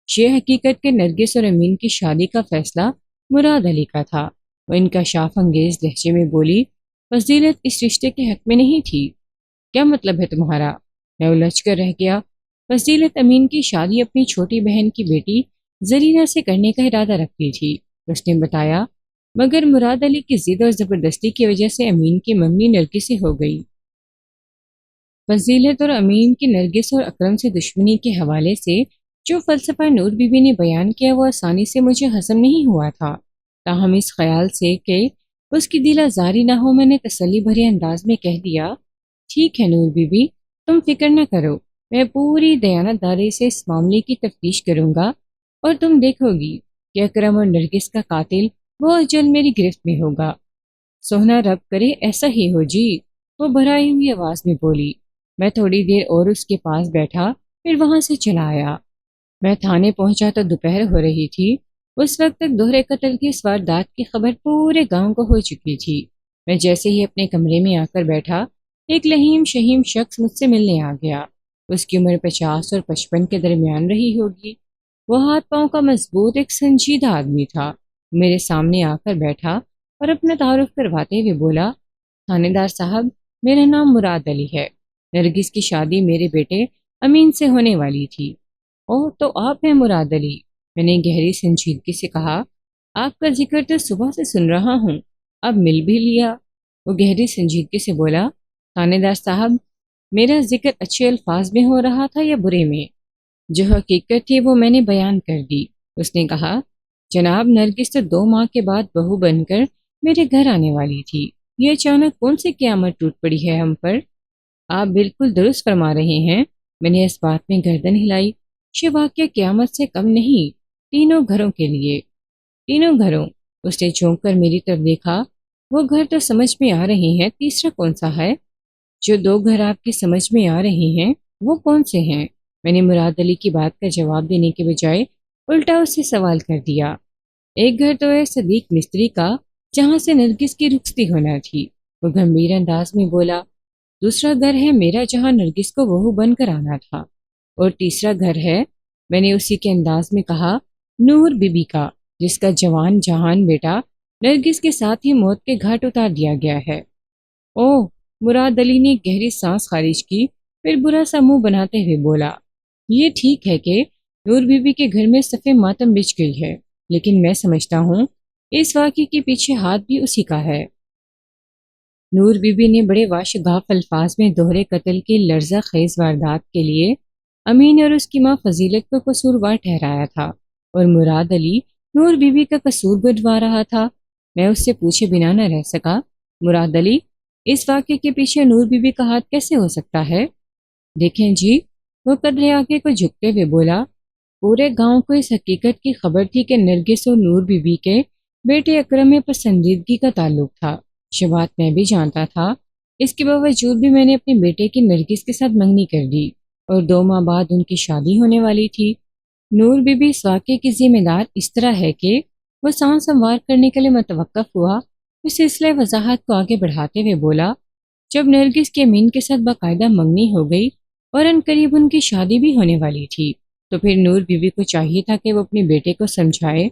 یہ حقیقت کہ نرگس اور امین کی شادی کا فیصلہ مراد علی کا تھا، وہ انکشاف انگیز لہجے میں بولی۔ فضیلت اس رشتے کے حق میں نہیں تھی۔ کیا مطلب ہے تمہارا؟ میں الجھ کر رہ گیا۔ فضیلت امین کی شادی اپنی چھوٹی بہن کی بیٹی زرینہ سے کرنے کا ارادہ رکھتی تھی، اس نے بتایا، مگر مراد علی کی ضد اور زبردستی کی وجہ سے امین کی منگنی نرگس سے ہو گئی۔ فضیلت اور امین کی نرگس اور اکرم سے دشمنی کے حوالے سے جو فلسفہ نور بی بی نے بیان کیا وہ آسانی سے مجھے ہضم نہیں ہوا تھا، تاہم اس خیال سے کہ اس کی دل آزاری نہ ہو میں نے تسلی بھرے انداز میں کہہ دیا، ٹھیک ہے نور بی بی، تم فکر نہ کرو، میں پوری دیانت داری سے اس معاملے کی تفتیش کروں گا اور تم دیکھو گی کہ اکرم اور نرگس کا قاتل بہت جلد میری گرفت میں ہوگا۔ سونا رب کرے ایسا ہی ہو جی، وہ بھرائی ہوئی آواز میں بولی۔ میں تھوڑی دیر اور اس کے پاس بیٹھا، پھر وہاں سے چلا آیا۔ میں تھانے پہنچا تو دوپہر ہو رہی تھی۔ اس وقت تک دوہرے قتل کی اس واردات کی خبر پورے گاؤں کو ہو چکی تھی۔ میں جیسے ہی اپنے کمرے میں آ کر بیٹھا، ایک لہیم شہیم شخص مجھ سے ملنے آ گیا۔ اس کی عمر 50 اور 55 کے درمیان رہی ہوگی۔ وہ ہاتھ پاؤں کا مضبوط ایک سنجیدہ آدمی تھا۔ میرے سامنے آ کر بیٹھا اور اپنا تعارف کرواتے ہوئے بولا، تھانے دار صاحب، میرا نام مراد علی ہے۔ نرگس کی شادی میرے بیٹے امین سے ہونے والی تھی۔ اوہ، تو آپ ہیں مراد علی، میں نے گہری سنجیدگی سے کہا۔ آپ کا ذکر تو صبح سے سن رہا ہوں، اب مل بھی لیا۔ وہ گہری سنجیدگی سے بولا، تھانے دار صاحب، میرا ذکر اچھے الفاظ میں ہو رہا تھا یا برے میں؟ جو حقیقت تھی وہ میں نے بیان کر دی۔ اس نے کہا، جناب، نرگس تو 2 ماہ کے بعد بہو بن کر میرے گھر آنے والی تھی۔ یہ اچانک کون سی قیامت ٹوٹ پڑی ہے ہم پر؟ آپ بالکل درست فرما رہے ہیں، میں نے اس بات میں گردن ہلائی۔ یہ واقعہ قیامت سے کم نہیں، تینوں گھروں کے لیے۔ تینوں گھروں؟ اس نے چونک کر میری طرف دیکھا۔ وہ گھر تو سمجھ میں آ رہے ہیں، تیسرا کون سا ہے؟ جو 2 گھر آپ کی سمجھ میں آ رہے ہیں وہ کون سے ہیں؟ میں نے مراد علی کی بات کا جواب دینے کے بجائے الٹا اس سے سوال کر دیا۔ ایک گھر تو ہے صدیق مستری کا، جہاں سے نرگس کی رخصتی ہونا تھی، وہ گمبھیر انداز میں بولا۔ دوسرا گھر ہے میرا، جہاں نرگس کو بہو بن کر آنا تھا۔ اور تیسرا گھر ہے، میں نے اسی کے انداز میں کہا، نور بی بی کا، جس کا جوان جہان بیٹا نرگس کے ساتھ ہی موت کے گھاٹ اتار دیا گیا ہے۔ اوہ، مراد علی نے گہری سانس خارج کی، پھر برا سا منہ بناتے ہوئے بولا، یہ ٹھیک ہے کہ نور بی بی کے گھر میں صف ماتم بچھ گئی ہے، لیکن میں سمجھتا ہوں اس واقعے کے پیچھے ہاتھ بھی اسی کا ہے۔ نور بی بی نے بڑے واشگاف الفاظ میں دوہرے قتل کی لرزہ خیز واردات کے لیے امین اور اس کی ماں فضیلت کو قصوروار ٹھہرایا تھا، اور مراد علی نور بی بی کا قصور گنوا رہا تھا۔ میں اس سے پوچھے بنا نہ رہ سکا، مراد علی، اس واقعے کے پیچھے نور بی بی کا ہاتھ کیسے ہو سکتا ہے؟ دیکھیں جی، وہ قدرے آگے کو جھکتے ہوئے بولا، پورے گاؤں کو اس حقیقت کی خبر تھی کہ نرگس اور نور بی بی کے بیٹے اکرم میں پسندیدگی کا تعلق تھا۔ یہ بات میں بھی جانتا تھا، اس کے باوجود بھی میں نے اپنے بیٹے کی نرگس کے ساتھ منگنی کر دی، اور 2 ماہ بعد ان کی شادی ہونے والی تھی۔ نور بی بی اس واقعے کی ذمہ دار اس طرح ہے کہ وہ سانس ہموار کرنے کے لیے متوقف ہوا۔ اس سلسلہ وضاحت کو آگے بڑھاتے ہوئے بولا، جب نرگس کے امین کے ساتھ باقاعدہ منگنی ہو گئی اور ان قریب ان کی شادی بھی ہونے والی تھی، تو پھر نور بی بی کو چاہیے تھا کہ وہ اپنے بیٹے کو سمجھائے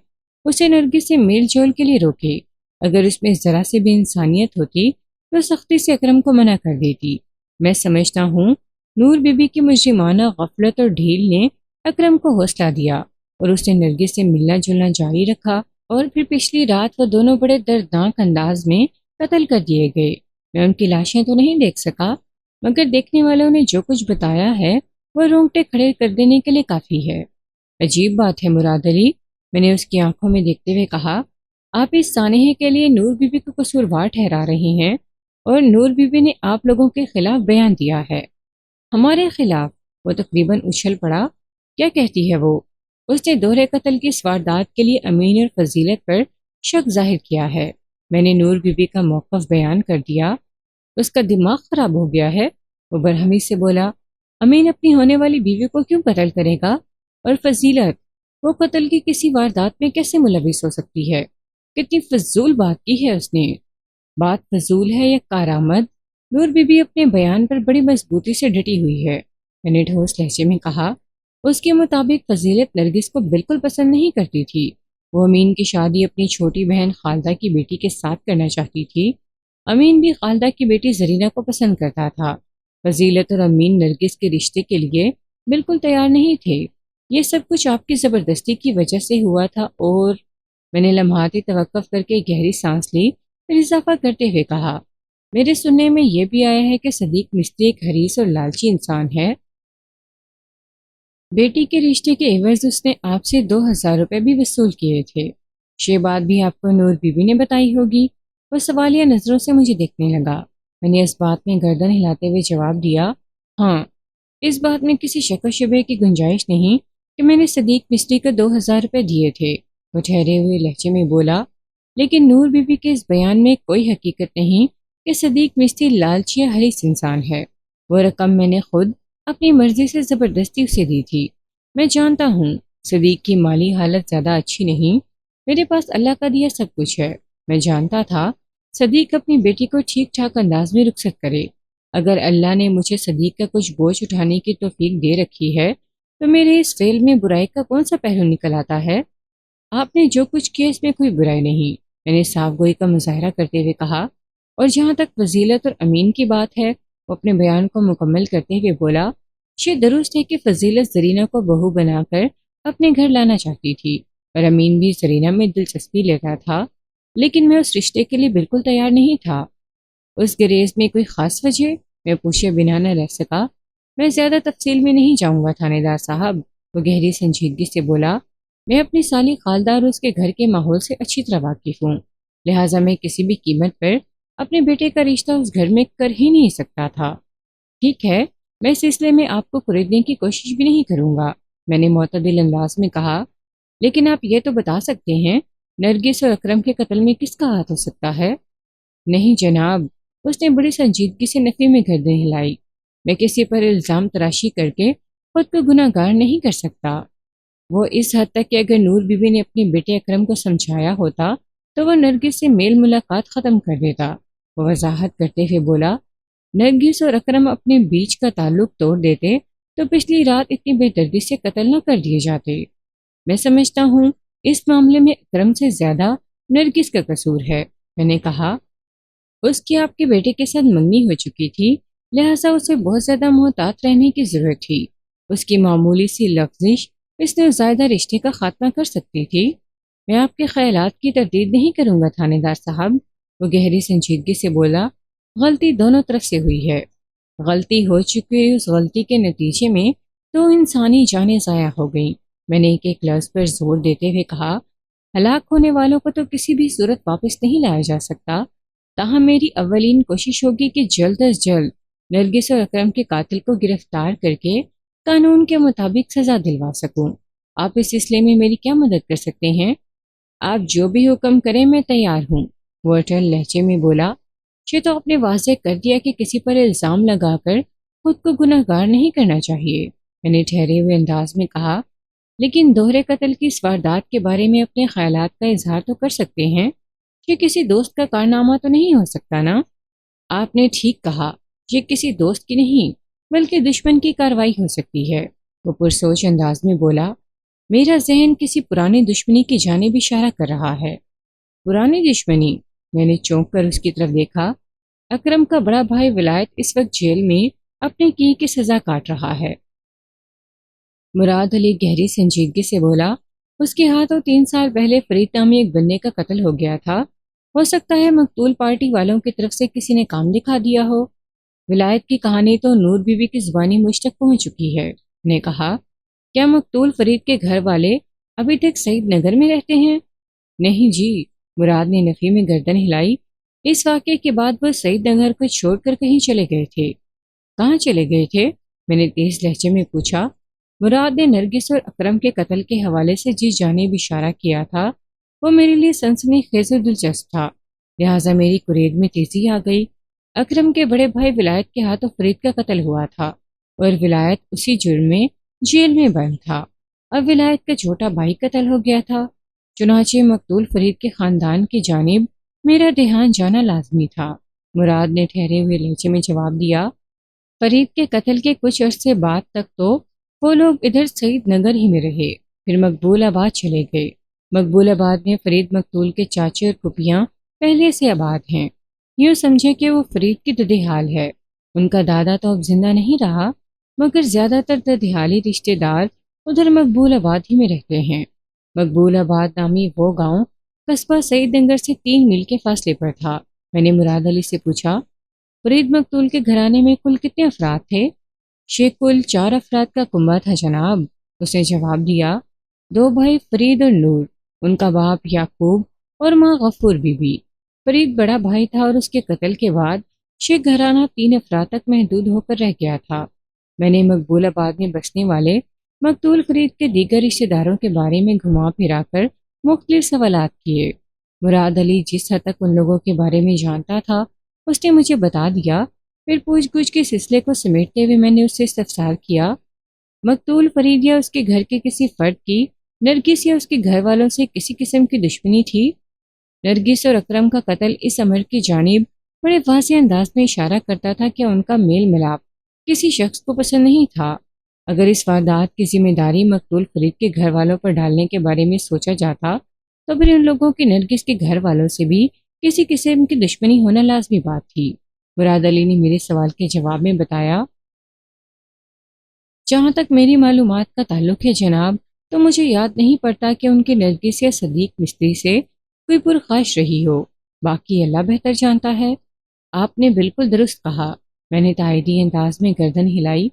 اسے نرگس سے میل جول کے لیے روکے۔ اگر اس میں ذرا سے بھی انسانیت ہوتی تو سختی سے اکرم کو منع کر دیتی۔ میں سمجھتا ہوں نور بی بی کی مجرمانہ غفلت اور ڈھیل نے اکرم کو حوصلہ دیا اور اس نے نرگس سے ملنا جلنا جاری رکھا، اور پھر پچھلی رات وہ دونوں بڑے دردناک انداز میں قتل کر دیے گئے۔ میں ان کی لاشیں تو نہیں دیکھ سکا، مگر دیکھنے والوں نے جو کچھ بتایا ہے وہ رونگٹے کھڑے کر دینے کے لیے کافی ہے۔ عجیب بات ہے مراد علی، میں نے اس کی آنکھوں میں دیکھتے ہوئے کہا، آپ اس سانحے کے لیے نور بی بی کو قصوروار ٹھہرا رہے ہیں، اور نور بی بی نے آپ لوگوں کے خلاف بیان دیا ہے۔ ہمارے خلاف؟ وہ تقریباً اچھل پڑا۔ کیا کہتی ہے وہ؟ اس نے دوہرے قتل کی اس واردات کے لیے امین اور فضیلت پر شک ظاہر کیا ہے۔ میں نے نور بی بی کا موقف بیان کر دیا۔ اس کا دماغ خراب ہو گیا ہے، وہ برہمی سے بولا۔ امین اپنی ہونے والی بیوی کو کیوں قتل کرے گا؟ اور فضیلت، وہ قتل کی کسی واردات میں کیسے ملوث ہو سکتی ہے؟ کتنی فضول بات کی ہے اس نے۔ بات فضول ہے یا کارآمد؟ نور بی بی اپنے بیان پر بڑی مضبوطی سے ڈٹی ہوئی ہے، میں نے ٹھوس لہجے میں کہا۔ اس کے مطابق فضیلت نرگس کو بالکل پسند نہیں کرتی تھی۔ وہ امین کی شادی اپنی چھوٹی بہن خالدہ کی بیٹی کے ساتھ کرنا چاہتی تھی۔ امین بھی خالدہ کی بیٹی زرینہ کو پسند کرتا تھا۔ فضیلت اور امین نرگس کے رشتے کے لیے بالکل تیار نہیں تھے۔ یہ سب کچھ آپ کی زبردستی کی وجہ سے ہوا تھا، اور میں نے لمحاتی توقف کر کے گہری سانس لی، پھر اضافہ کرتے ہوئے کہا، میرے سننے میں یہ بھی آیا ہے کہ صدیق مستری ایک حریص اور لالچی انسان ہے۔ بیٹی کے رشتے کے عوض اس نے آپ سے 2000 روپے بھی وصول کیے تھے۔ یہ بات بھی آپ کو نور بی بی نے بتائی ہوگی۔ وہ سوالیہ نظروں سے مجھے دیکھنے لگا۔ میں نے اس بات میں گردن ہلاتے ہوئے جواب دیا، ہاں، اس بات میں کسی شک و شبے کی گنجائش نہیں کہ میں نے صدیق مستری کو 2000 روپے دیے تھے۔ وہ ٹھہرے ہوئے لہجے میں بولا، لیکن نور بی بی کے اس بیان میں کوئی حقیقت نہیں کہ صدیق مستری لالچی یا حریص انسان ہے۔ وہ رقم میں نے خود اپنی مرضی سے زبردستی اسے دی تھی۔ میں جانتا ہوں صدیق کی مالی حالت زیادہ اچھی نہیں، میرے پاس اللہ کا دیا سب کچھ ہے۔ میں جانتا تھا صدیق اپنی بیٹی کو ٹھیک ٹھاک انداز میں رخصت کرے۔ اگر اللہ نے مجھے صدیق کا کچھ بوجھ اٹھانے کی توفیق دے رکھی ہے تو میرے اس فعل میں برائی کا کون سا پہلو نکل آتا ہے؟ آپ نے جو کچھ کیا اس میں کوئی برائی نہیں، میں نے صاف گوئی کا مظاہرہ کرتے ہوئے کہا۔ اور جہاں تک فضیلت اور امین کی بات ہے، وہ اپنے بیان کو مکمل کرتے ہوئے بولا، یہ درست ہے کہ فضیلت زرینہ کو بہو بنا کر اپنے گھر لانا چاہتی تھی، اور امین بھی زرینہ میں دلچسپی لیتا تھا، لیکن میں اس رشتے کے لیے بالکل تیار نہیں تھا۔ اس گریز میں کوئی خاص وجہ؟ میں پوچھے بنا نہ رہ سکا۔ میں زیادہ تفصیل میں نہیں جاؤں گا تھانے دار صاحب، وہ گہری سنجیدگی سے بولا۔ میں اپنی سالی خالدہ اور اس کے گھر کے ماحول سے اچھی طرح واقف ہوں، لہٰذا میں کسی بھی قیمت پر اپنے بیٹے کا رشتہ اس گھر میں کر ہی نہیں سکتا تھا۔ ٹھیک ہے، میں اس سلسلے میں آپ کو خریدنے کی کوشش بھی نہیں کروں گا، میں نے معتدل انداز میں کہا، لیکن آپ یہ تو بتا سکتے ہیں نرگس اور اکرم کے قتل میں کس کا ہاتھ ہو سکتا ہے؟ نہیں جناب، اس نے بڑی سنجیدگی سے نفی میں گردن ہلائی۔ میں کسی پر الزام تراشی کر کے خود کو گناہ گار نہیں کر سکتا۔ وہ اس حد تک کہ اگر نور بی بی نے اپنے بیٹے اکرم کو سمجھایا ہوتا تو وہ نرگس سے میل ملاقات ختم کر دیتا۔ وہ وضاحت کرتے ہوئے بولا، نرگس اور اکرم اپنے بیچ کا تعلق توڑ دیتے تو پچھلی رات اتنی بے دردی سے قتل نہ کر دیے جاتے۔ میں سمجھتا ہوں اس معاملے میں اکرم سے زیادہ نرگس کا قصور ہے، میں نے کہا۔ اس کی آپ کے بیٹے کے ساتھ منگنی ہو چکی تھی، لہٰذا اسے بہت زیادہ محتاط رہنے کی ضرورت تھی۔ اس کی معمولی سی لفزش اس نے زائدہ رشتے کا خاتمہ کر سکتی تھی۔ میں آپ کے خیالات کی تردید نہیں کروں گا تھانے دار صاحب، وہ گہری سنجیدگی سے بولا۔ غلطی دونوں طرف سے ہوئی ہے۔ غلطی ہو چکی، اس غلطی کے نتیجے میں دو انسانی جانیں ضائع ہو گئیں، میں نے ایک ایک لفظ پر زور دیتے ہوئے کہا۔ ہلاک ہونے والوں کو تو کسی بھی صورت واپس نہیں لایا جا سکتا، تاہم میری اولین کوشش ہوگی کہ جلد از جلد نرگس اور اکرم کے قاتل کو گرفتار کر کے قانون کے مطابق سزا دلوا سکوں۔ آپ اس سلسلے میں میری کیا مدد کر سکتے ہیں؟ آپ جو بھی حکم کریں میں تیار ہوں، وہ اٹل لہجے میں بولا۔ یہ تو آپ نے واضح کر دیا کہ کسی پر الزام لگا کر خود کو گناہ گار نہیں کرنا چاہیے، میں نے ٹھہرے ہوئے انداز میں کہا، لیکن دوہرے قتل کی اس واردات کے بارے میں اپنے خیالات کا اظہار تو کر سکتے ہیں۔ یہ کسی دوست کا کارنامہ تو نہیں ہو سکتا نا؟ آپ نے ٹھیک کہا، یہ کسی دوست کی نہیں بلکہ دشمن کی کارروائی ہو سکتی ہے، وہ پرسوچ انداز میں بولا۔ میرا ذہن کسی پرانی دشمنی کی جانب اشارہ کر رہا ہے۔ پرانی دشمنی؟ میں نے چونک کر اس کی طرف دیکھا۔ اکرم کا بڑا بھائی ولایت اس وقت جیل میں اپنے کی سزا کاٹ رہا ہے۔ مراد علی گہری سنجیدگی سے بولا، اس کے ہاتھوں 3 سال پہلے فرید نامی ایک بندے کا قتل ہو گیا تھا۔ ہو سکتا ہے مقتول پارٹی والوں کی طرف سے کسی نے کام دکھا دیا ہو۔ ولایت کی کہانی تو نور بی بی کی زبانی مجھ تک پہنچ چکی ہے۔ نے کہا، کیا مقتول فرید کے گھر والے ابھی تک سعید نگر میں رہتے ہیں؟ نہیں جی، مراد نے نفی میں گردن ہلائی۔ اس واقعے کے بعد وہ سعید نگر کو چھوڑ کر کہیں چلے گئے تھے۔ کہاں چلے گئے تھے؟ میں نے تیز لہجے میں پوچھا۔ مراد نے نرگس اور اکرم کے قتل کے حوالے سے جس جانب اشارہ کیا تھا وہ میرے لیے سنسنی خیز و دلچسپ تھا، لہٰذا میری کرید میں تیزی آ گئی۔ اکرم کے بڑے بھائی ولایت کے ہاتھوں فرید کا قتل ہوا تھا اور ولایت اسی جرم میں جیل میں بند تھا۔ اب ولایت کا چھوٹا بھائی قتل ہو گیا تھا، چنانچہ مقتول فرید کے خاندان کی جانب میرا دھیان جانا لازمی تھا۔ مراد نے ٹھہرے ہوئے لہجے میں جواب دیا، فرید کے قتل کے کچھ عرصے بعد تک تو وہ لوگ ادھر سعید نگر ہی میں رہے، پھر مقبول آباد چلے گئے۔ مقبول آباد میں فرید مقتول کے چاچے اور پھپھیاں پہلے سے آباد ہیں۔ یوں سمجھے کہ وہ فرید کی ددھیال ہے۔ ان کا دادا تو اب زندہ نہیں رہا، مگر زیادہ تر ددھیالی رشتہ دار ادھر مقبول آباد ہی میں رہتے ہیں۔ مقبول آباد نامی وہ گاؤں قصبہ سعید نگر سے 3 میل کے فاصلے پر تھا۔ میں نے مراد علی سے پوچھا، فرید مقتول کے گھرانے میں کل کتنے افراد تھے؟ کل 4 افراد کا کنبہ تھا جناب، اس نے جواب دیا۔ 2 بھائی فرید اور نور، ان کا باپ یعقوب اور ماں غفور بی بی۔ فرید بڑا بھائی تھا اور اس کے قتل کے بعد شیخ گھرانہ 3 افراد تک محدود ہو کر رہ گیا تھا۔ میں نے مقبول آباد میں بسنے والے مقتول فرید کے دیگر رشتہ داروں کے بارے میں گھما پھرا کر مختلف سوالات کیے۔ مراد علی جس حد تک ان لوگوں کے بارے میں جانتا تھا اس نے مجھے بتا دیا۔ پھر پوچھ گچھ کے سلسلے کو سمیٹتے ہوئے میں نے اس سے استفسار کیا، مقتول فرید یا اس کے گھر کے کسی فرد کی نرگس یا اس کے گھر والوں سے کسی قسم کی دشمنی تھی؟ نرگس اور اکرم کا قتل اس امر کی جانب بڑے واضح انداز میں اشارہ کرتا تھا کہ ان کا میل ملاپ کسی شخص کو پسند نہیں تھا۔ اگر اس واردات کی ذمہ داری مقتول فرید کے گھر والوں پر ڈالنے کے بارے میں سوچا جاتا تو پھر ان لوگوں کی نرگس کے گھر والوں سے بھی کسی قسم کی دشمنی ہونا لازمی بات تھی۔ مراد علی نے میرے سوال کے جواب میں بتایا، جہاں تک میری معلومات کا تعلق ہے جناب، تو مجھے یاد نہیں پڑتا کہ ان کے نرگس یا صدیق مستری سے کوئی پرخاش رہی ہو، باقی اللہ بہتر جانتا ہے۔ آپ نے بالکل درست کہا، میں نے تائیدی انداز میں گردن ہلائی۔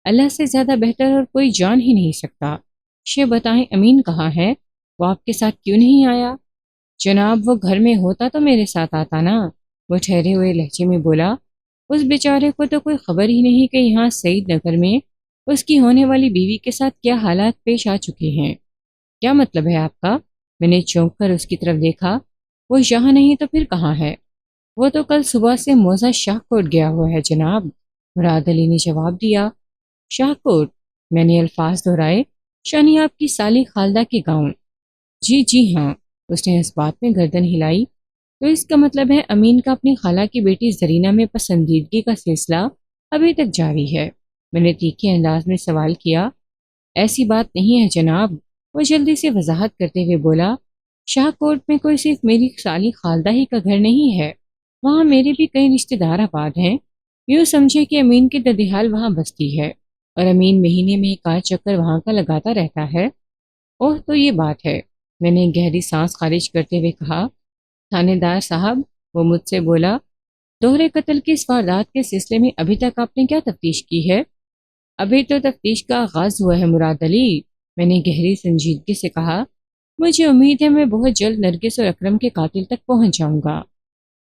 اللہ سے زیادہ بہتر اور کوئی جان ہی نہیں سکتا۔ شے بتائیں امین کہاں ہے؟ وہ آپ کے ساتھ کیوں نہیں آیا؟ جناب وہ گھر میں ہوتا تو میرے ساتھ آتا نا، وہ ٹھہرے ہوئے لہجے میں بولا۔ اس بیچارے کو تو کوئی خبر ہی نہیں کہ یہاں سعید نگر میں اس کی ہونے والی بیوی کے ساتھ کیا حالات پیش آ چکے ہیں۔ کیا مطلب ہے آپ کا؟ میں نے چونک کر اس کی طرف دیکھا۔ وہ یہاں نہیں تو پھر کہاں ہے؟ وہ تو کل صبح سے موزہ شاہ کوٹ گیا ہوا ہے جناب، مراد علی نے جواب دیا۔ شاہ کوٹ؟ میں نے الفاظ دہرائے۔ شانی آپ کی سالی خالدہ کے گاؤں؟ جی ہاں، اس نے اس بات میں گردن ہلائی۔ تو اس کا مطلب ہے امین کا اپنی خالہ کی بیٹی زرینہ میں پسندیدگی کا سلسلہ ابھی تک جاری ہے؟ میں نے تیکھے انداز میں سوال کیا۔ ایسی بات نہیں ہے جناب، وہ جلدی سے وضاحت کرتے ہوئے بولا۔ شاہ کوٹ میں کوئی صرف میری سالی خالدہ ہی کا گھر نہیں ہے، وہاں میرے بھی کئی رشتہ دار آباد ہیں۔ یوں سمجھے کہ امین کی ددھیال وہاں بستی ہے اور امین مہینے میں 1 چکر وہاں کا لگاتا رہتا ہے۔ اوہ تو یہ بات ہے، میں نے گہری سانس خارج کرتے ہوئے کہا۔ تھانے دار صاحب، وہ مجھ سے بولا، دوہرے قتل کی اس واردات کے سلسلے میں ابھی تک آپ نے کیا تفتیش کی ہے؟ ابھی تو تفتیش کا آغاز ہوا ہے مراد علی، میں نے گہری سنجیدگی سے کہا۔ مجھے امید ہے میں بہت جلد نرگس اور اکرم کے قاتل تک پہنچ جاؤں گا۔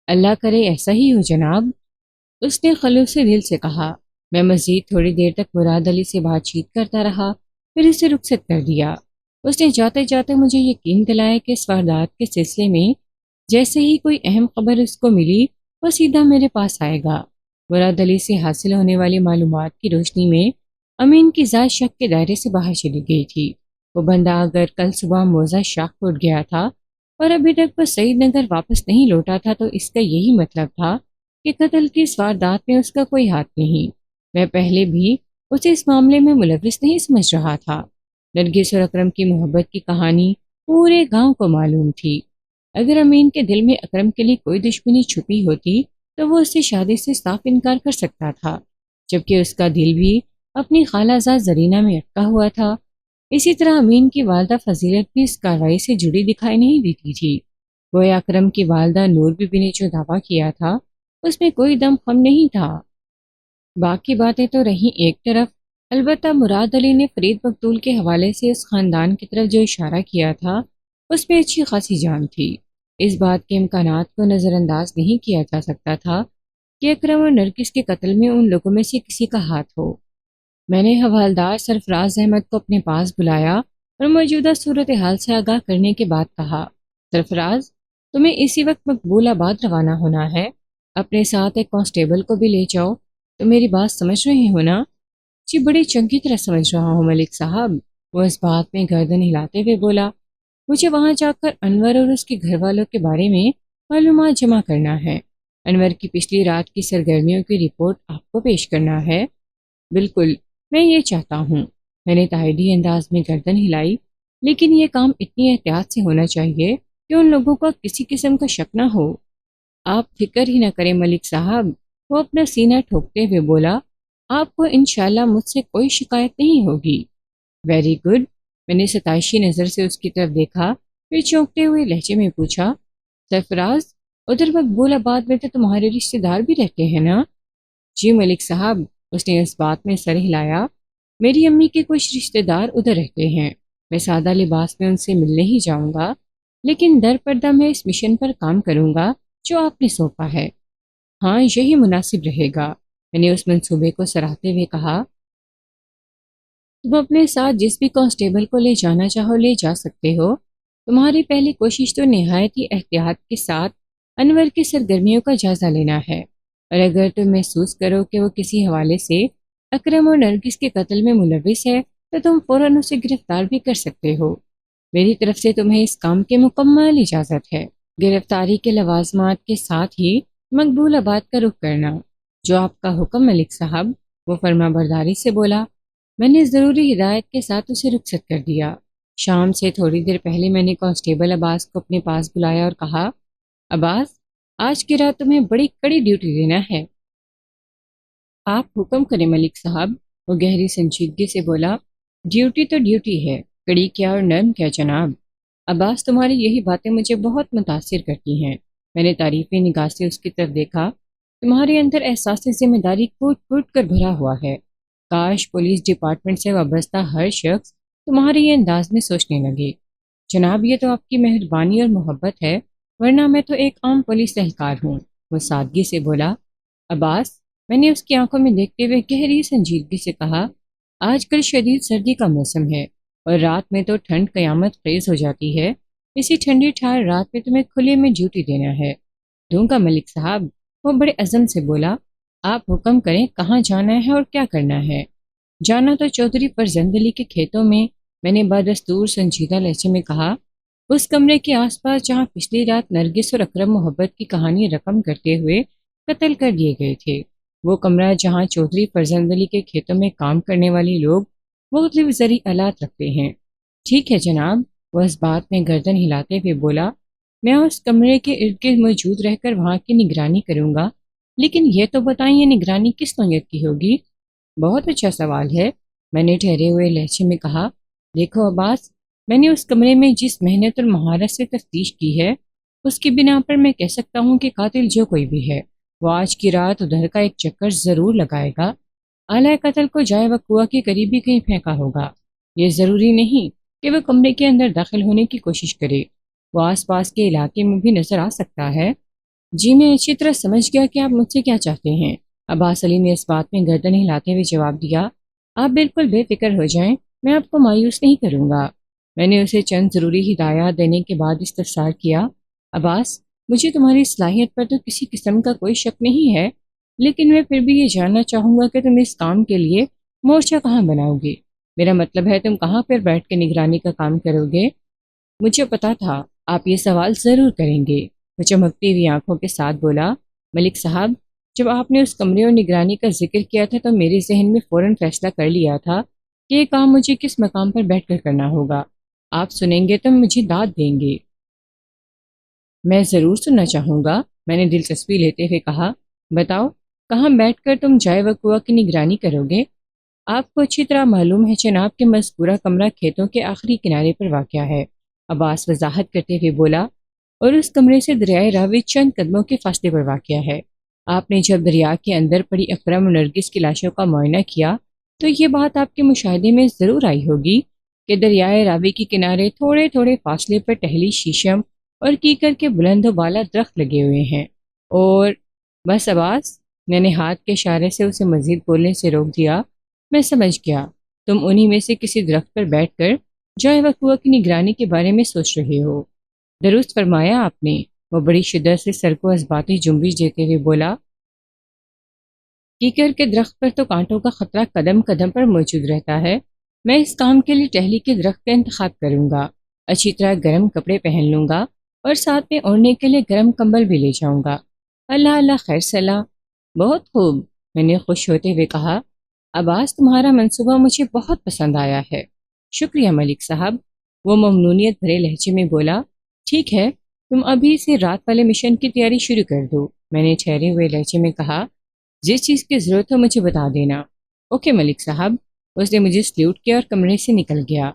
اللہ کرے ایسا ہی ہو جناب، اس نے خلوص دل سے کہا۔ میں مزید تھوڑی دیر تک مراد علی سے بات چیت کرتا رہا، پھر اسے رخصت کر دیا۔ اس نے جاتے جاتے مجھے یقین دلایا کہ اس واردات کے سلسلے میں جیسے ہی کوئی اہم خبر اس کو ملی وہ سیدھا میرے پاس آئے گا۔ مراد علی سے حاصل ہونے والی معلومات کی روشنی میں امین کی ذات شک کے دائرے سے باہر چلی گئی تھی۔ وہ بندہ اگر کل صبح موزہ شاہ کوٹ گیا تھا اور ابھی تک وہ سعید نگر واپس نہیں لوٹا تھا تو اس کا یہی مطلب تھا کہ قتل کی اس واردات میں اس کا کوئی ہاتھ نہیں۔ میں پہلے بھی اسے اس معاملے میں ملوث نہیں سمجھ رہا تھا، نرگس اور اکرم کی محبت کی کہانی پورے گاؤں کو معلوم تھی۔ اگر امین کے دل میں اکرم کے لیے کوئی دشمنی چھپی ہوتی تو وہ اس سے شادی سے صاف انکار کر سکتا تھا، جبکہ اس کا دل بھی اپنی خالہ زاد زرینہ میں اٹکا ہوا تھا۔ اسی طرح امین کی والدہ فضیلت بھی اس کارروائی سے جڑی دکھائی نہیں دیتی تھی۔ گویا اکرم کی والدہ نور بی بی نے جو دعویٰ کیا تھا اس میں کوئی دم خم نہیں تھا۔ باقی باتیں تو رہیں ایک طرف، البتہ مراد علی نے فرید مقتول کے حوالے سے اس خاندان کی طرف جو اشارہ کیا تھا اس میں اچھی خاصی جان تھی۔ اس بات کے امکانات کو نظر انداز نہیں کیا جا سکتا تھا کہ اکرم اور نرگس کے قتل میں ان لوگوں میں سے کسی کا ہاتھ ہو۔ میں نے حوالدار سرفراز احمد کو اپنے پاس بلایا اور موجودہ صورتحال سے آگاہ کرنے کے بعد کہا، سرفراز، تمہیں اسی وقت مقبول آباد روانہ ہونا ہے۔ اپنے ساتھ ایک کانسٹیبل کو بھی لے جاؤ۔ تو میری بات سمجھ رہے ہو نا؟ جی بڑی چنگی طرح سمجھ رہا ہوں ملک صاحب، وہ اس بات میں گردن ہلاتے ہوئے بولا۔ مجھے وہاں جا کر انور اور اس کے گھر والوں کے بارے میں معلومات جمع کرنا ہے۔ انور کی پچھلی رات کی سرگرمیوں کی رپورٹ آپ کو پیش کرنا ہے۔ بالکل، میں یہ چاہتا ہوں، میں نے تائیدی انداز میں گردن ہلائی، لیکن یہ کام اتنی احتیاط سے ہونا چاہیے کہ ان لوگوں کا کسی قسم کا شک نہ ہو۔ آپ فکر ہی نہ کریں ملک صاحب، وہ اپنا سینہ ٹھوکتے ہوئے بولا، آپ کو انشاءاللہ مجھ سے کوئی شکایت نہیں ہوگی۔ ویری گڈ، میں نے ستائشی نظر سے اس کی طرف دیکھا، پھر چونکتے ہوئے لہجے میں پوچھا، سرفراز، ادھر مقبول آباد میں تو تمہارے رشتہ دار بھی رہتے ہیں نا؟ جی ملک صاحب، اس نے اس بات میں سر ہلایا، میری امی کے کچھ رشتہ دار ادھر رہتے ہیں۔ میں سادہ لباس میں ان سے ملنے ہی جاؤں گا، لیکن در پردہ میں اس مشن پر کام کروں گا جو آپ نے سونپا ہے۔ ہاں، یہی مناسب رہے گا، میں نے اس منصوبے کو سراہتے ہوئے کہا۔ تم اپنے ساتھ جس بھی کانسٹیبل کو لے جانا چاہو لے جا سکتے ہو۔ تمہاری پہلی کوشش تو نہایت ہی احتیاط کے ساتھ انور کی سرگرمیوں کا جائزہ لینا ہے، اور اگر تم محسوس کرو کہ وہ کسی حوالے سے اکرم اور نرگس کے قتل میں ملوث ہے تو تم فوراً اسے گرفتار بھی کر سکتے ہو۔ میری طرف سے تمہیں اس کام کی مکمل اجازت ہے۔ گرفتاری کے لوازمات کے ساتھ ہی مقبول آباد کا رخ کرنا۔ جو آپ کا حکم ملک صاحب، وہ فرما برداری سے بولا۔ میں نے ضروری ہدایت کے ساتھ اسے رخصت کر دیا۔ شام سے تھوڑی دیر پہلے میں نے کانسٹیبل عباس کو اپنے پاس بلایا اور کہا، عباس، آج کی رات تمہیں بڑی کڑی ڈیوٹی دینا ہے۔ آپ حکم کریں ملک صاحب، وہ گہری سنجیدگی سے بولا۔ ڈیوٹی تو ڈیوٹی ہے، کڑی کیا اور نرم کیا جناب۔ عباس، تمہاری یہی باتیں مجھے بہت متاثر کرتی ہیں۔ میں نے تعریفی نگاہ سے اس کی طرف دیکھا۔ تمہارے اندر احساس ذمہ داری کوٹ کوٹ کر بھرا ہوا ہے۔ کاش پولیس ڈپارٹمنٹ سے وابستہ ہر شخص تمہارے یہ انداز میں سوچنے لگے۔ جناب، یہ تو آپ کی مہربانی اور محبت ہے، ورنہ میں تو ایک عام پولیس اہلکار ہوں، وہ سادگی سے بولا۔ عباس، میں نے اس کی آنکھوں میں دیکھتے ہوئے گہری سنجیدگی سے کہا، آج کل شدید سردی کا موسم ہے اور رات میں تو ٹھنڈ قیامت خیز ہو جاتی ہے۔ اسی ٹھنڈی ٹھار رات میں تمہیں کھلے میں ڈیوٹی دینا ہے۔ دوں گا ملک صاحب، وہ بڑے عزم سے بولا۔ آپ حکم کریں کہاں جانا ہے اور کیا کرنا ہے۔ جانا تو چودھری فرزند علی کے کھیتوں میں نے بدستور سنجیدہ لہجے میں کہا، اس کمرے کے آس پاس جہاں پچھلی رات نرگس اور اکرم محبت کی کہانی رقم کرتے ہوئے قتل کر دیے گئے تھے، وہ کمرہ جہاں چودھری فرزند علی کے کھیتوں میں کام کرنے والے لوگ مختلف زرعی آلات رکھتے ہیں۔ ٹھیک ہے جناب، وہ اس بات میں گردن ہلاتے ہوئے بولا۔ میں اس کمرے کے ارد گرد موجود رہ کر وہاں کی نگرانی کروں گا، لیکن یہ تو بتائیں یہ نگرانی کس نوعیت کی ہوگی؟ بہت اچھا سوال ہے، میں نے ٹھہرے ہوئے لہجے میں کہا۔ دیکھو عباس، میں نے اس کمرے میں جس محنت اور مہارت سے تفتیش کی ہے اس کی بنا پر میں کہہ سکتا ہوں کہ قاتل جو کوئی بھی ہے وہ آج کی رات ادھر کا ایک چکر ضرور لگائے گا۔ آلہ قتل کو جائے وقوع کے قریب ہی کہیں پھینکا ہوگا۔ یہ ضروری نہیں کہ وہ کمرے کے اندر داخل ہونے کی کوشش کرے، وہ آس پاس کے علاقے میں بھی نظر آ سکتا ہے۔ جی میں اچھی طرح سمجھ گیا کہ آپ مجھ سے کیا چاہتے ہیں، عباس علی نے اس بات میں گردن ہلاتے ہوئے جواب دیا۔ آپ بالکل بے فکر ہو جائیں، میں آپ کو مایوس نہیں کروں گا۔ میں نے اسے چند ضروری ہدایات دینے کے بعد استفسار کیا، عباس، مجھے تمہاری صلاحیت پر تو کسی قسم کا کوئی شک نہیں ہے، لیکن میں پھر بھی یہ جاننا چاہوں گا کہ تم اس کام کے لیے مورچہ کہاں بناؤ گے؟ میرا مطلب ہے تم کہاں پر بیٹھ کے نگرانی کا کام کرو گے؟ مجھے پتا تھا آپ یہ سوال ضرور کریں گے، وہ چمکتی ہوئی آنکھوں کے ساتھ بولا۔ ملک صاحب، جب آپ نے اس کمرے اور نگرانی کا ذکر کیا تھا تو میرے ذہن میں فوراً فیصلہ کر لیا تھا کہ یہ کام مجھے کس مقام پر بیٹھ کر کرنا ہوگا۔ آپ سنیں گے تو مجھے داد دیں گے۔ میں ضرور سننا چاہوں گا، میں نے دلچسپی لیتے ہوئے کہا۔ بتاؤ، کہاں بیٹھ کر تم جائے وقوع کی نگرانی کرو گے؟ آپ کو اچھی طرح معلوم ہے جناب کہ مذکورہ کمرہ کھیتوں کے آخری کنارے پر واقع ہے، عباس وضاحت کرتے ہوئے بولا، اور اس کمرے سے دریائے راوی چند قدموں کے فاصلے پر واقع ہے۔ آپ نے جب دریا کے اندر پڑی اکرم و نرگس کی لاشوں کا معائنہ کیا تو یہ بات آپ کے مشاہدے میں ضرور آئی ہوگی کہ دریائے راوی کے کنارے تھوڑے تھوڑے فاصلے پر ٹہلی شیشم اور کیکر کے بلند و بالا درخت لگے ہوئے ہیں۔ اور بس عباس، میں نے ہاتھ کے اشارے سے اسے مزید بولنے سے روک دیا۔ میں سمجھ گیا، تم انہی میں سے کسی درخت پر بیٹھ کر جائے وقوع کی نگرانی کے بارے میں سوچ رہے ہو۔ درست فرمایا آپ نے، وہ بڑی شدت سے سر کو اثباتی جنبش دیتے ہوئے بولا۔ کیکر کے درخت پر تو کانٹوں کا خطرہ قدم قدم پر موجود رہتا ہے۔ میں اس کام کے لیے ٹہلی کے درخت کا انتخاب کروں گا، اچھی طرح گرم کپڑے پہن لوں گا اور ساتھ میں اوڑھنے کے لیے گرم کمبل بھی لے جاؤں گا۔ اللہ اللہ خیر صلاح۔ بہت خوب، میں نے خوش ہوتے ہوئے کہا۔ عباس، تمہارا منصوبہ مجھے بہت پسند آیا ہے۔ شکریہ ملک صاحب، وہ ممنونیت بھرے لہجے میں بولا۔ ٹھیک ہے، تم ابھی سے رات والے مشن کی تیاری شروع کر دو، میں نے ٹھہرے ہوئے لہجے میں کہا۔ جس چیز کی ضرورت ہو مجھے بتا دینا۔ اوکے ملک صاحب۔ اس نے مجھے سلیوٹ کیا اور کمرے سے نکل گیا۔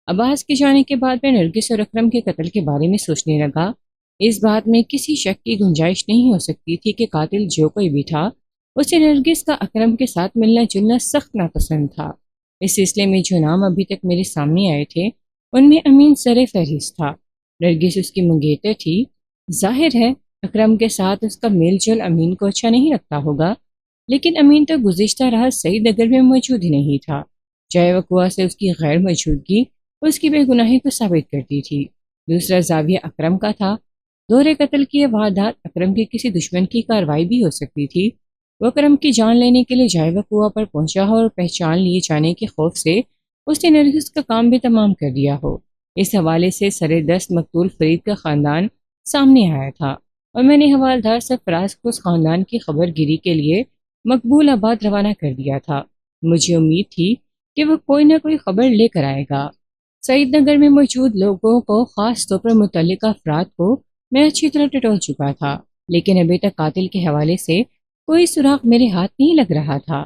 عباس کے جانے کے بعد میں نرگس اور اکرم کے قتل کے بارے میں سوچنے لگا۔ اس بات میں کسی شک کی گنجائش نہیں ہو سکتی تھی کہ قاتل جو کوئی بھی تھا، اسے نرگس کا اکرم کے ساتھ ملنا جلنا سخت ناپسند تھا۔ اس سلسلے میں جو نام ابھی تک میرے سامنے آئے تھے ان میں امین سر فہرست تھا۔ نرگس اس کی منگیتر تھی۔ ظاہر ہے اکرم کے ساتھ اس کا میل جول امین کو اچھا نہیں لگتا ہوگا، لیکن امین تو گزشتہ رات سعید نگر میں موجود ہی نہیں تھا۔ جائے وقوع سے اس کی غیر موجودگی اس کی بے گناہی کو ثابت کرتی تھی۔ دوسرا زاویہ اکرم کا تھا۔ دورے قتل کی یہ واردات اکرم کے کسی دشمن کی کارروائی بھی ہو سکتی تھی۔ وہ اکرم کی جان لینے کے لیے جائے وقوع پر پہنچا ہو اور پہچان لیے جانے کے خوف سے اس نے نرگس کا کام بھی تمام کر دیا ہو۔ اس حوالے سے سر دست مقتول فرید کا خاندان سامنے آیا تھا اور میں نے حوالدار سرفراز کو اس خاندان کی خبر گیری کے لیے مقبول آباد روانہ کر دیا تھا۔ مجھے امید تھی کہ وہ کوئی نہ کوئی خبر لے کر آئے گا۔ سعید نگر میں موجود لوگوں کو، خاص طور پر متعلقہ افراد کو میں اچھی طرح ٹٹول چکا تھا، لیکن ابھی تک قاتل کے حوالے سے کوئی سراغ میرے ہاتھ نہیں لگ رہا تھا۔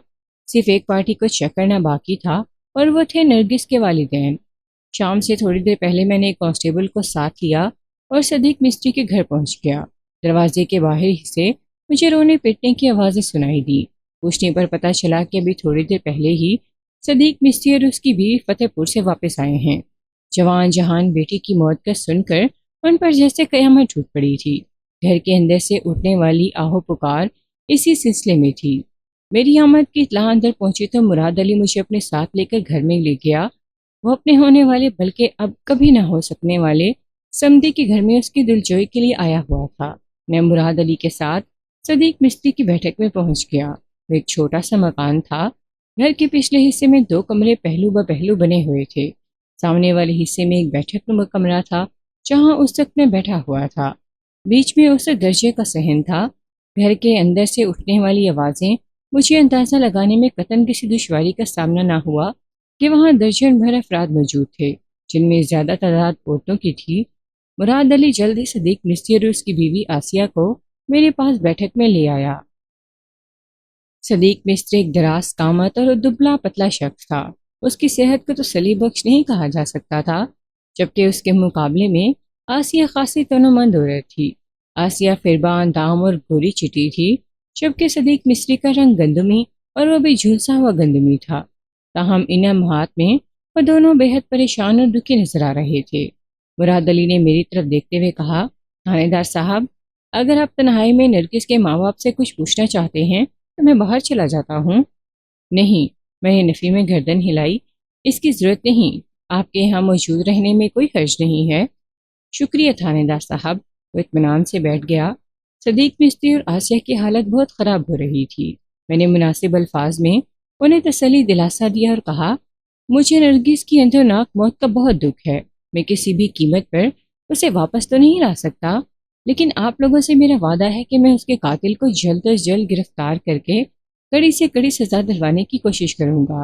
صرف ایک پارٹی کو چیک کرنا باقی تھا اور وہ تھے نرگس کے والدین۔ شام سے تھوڑی دیر پہلے میں نے ایک کانسٹیبل کو ساتھ لیا اور صدیق مستری کے گھر پہنچ گیا۔ دروازے کے باہر سے مجھے رونے پیٹنے کی آوازیں سنائی دی۔ پوچھنے پر پتہ چلا کہ ابھی تھوڑی دیر پہلے ہی صدیق مستری اور اس کی بیوی فتح پور سے واپس آئے ہیں۔ جوان جہان بیٹی کی موت کا سن کر ان پر جیسے قیامت ٹوٹ پڑی تھی۔ گھر کے اندر سے اٹھنے والی آہو پکار اسی سلسلے میں تھی۔ میری آمد کی اطلاع اندر پہنچی تو مراد علی مجھے اپنے ساتھ لے کر گھر میں لے گیا۔ وہ اپنے ہونے والے بلکہ اب کبھی نہ ہو سکنے والے سمدی کے گھر میں اس کی دلجوئی کے لیے آیا ہوا تھا۔ میں مراد علی کے ساتھ صدیق مستری کی بیٹھک میں پہنچ گیا۔ وہ ایک چھوٹا سا مکان تھا۔ گھر کے پچھلے حصے میں 2 کمرے پہلو بہ پہلو بنے ہوئے تھے۔ سامنے والے حصے میں ایک بیٹھک نما کمرہ تھا جہاں اس وقت میں بیٹھا ہوا تھا۔ بیچ میں اس درجے کا صحن تھا۔ گھر کے اندر سے اٹھنے والی آوازیں مجھے اندازہ لگانے میں قطعاً کسی دشواری کا سامنا نہ ہوا کہ وہاں درجن بھر افراد موجود تھے، جن میں زیادہ تعداد عورتوں کی تھی۔ مراد علی جلدی صدیق مستری اور اس کی بیوی آسیہ کو میرے پاس بیٹھک میں لے آیا۔ صدیق مستری ایک دراز قامت اور دبلا پتلا شخص تھا۔ اس کی صحت کو تو صلیب بخش نہیں کہا جا سکتا تھا، جبکہ اس کے مقابلے میں آسیہ خاصی تنومند عورت تھی۔ آسیہ فربان دام اور گوری چٹی تھی، جبکہ صدیق مستری کا رنگ گندمی اور وہ بھی جھلسا ہوا گندمی تھا۔ تاہم ان لمحات میں وہ دونوں بے حد پریشان اور دکھی نظر آ رہے تھے۔ مراد علی نے میری طرف دیکھتے ہوئے کہا، تھانے دار صاحب، اگر آپ تنہائی میں نرگس کے ماں باپ سے کچھ پوچھنا چاہتے ہیں تو میں باہر چلا جاتا ہوں۔ نہیں، میں نے نفی میں گردن ہلائی، اس کی ضرورت نہیں، آپ کے یہاں موجود رہنے میں کوئی حرج نہیں ہے۔ شکریہ تھانے دار صاحب، وہ اطمینان سے بیٹھ گیا۔ صدیق مستری اور آسیہ کی حالت بہت خراب ہو رہی تھی۔ میں نے مناسب الفاظ میں انہیں تسلی دلاسا دیا اور کہا، مجھے نرگس کی اندرناک موت کا بہت دکھ ہے۔ میں کسی بھی قیمت پر اسے واپس تو نہیں لا سکتا، لیکن آپ لوگوں سے میرا وعدہ ہے کہ میں اس کے قاتل کو جلد از جلد گرفتار کر کے کڑی سے کڑی سزا دلوانے کی کوشش کروں گا۔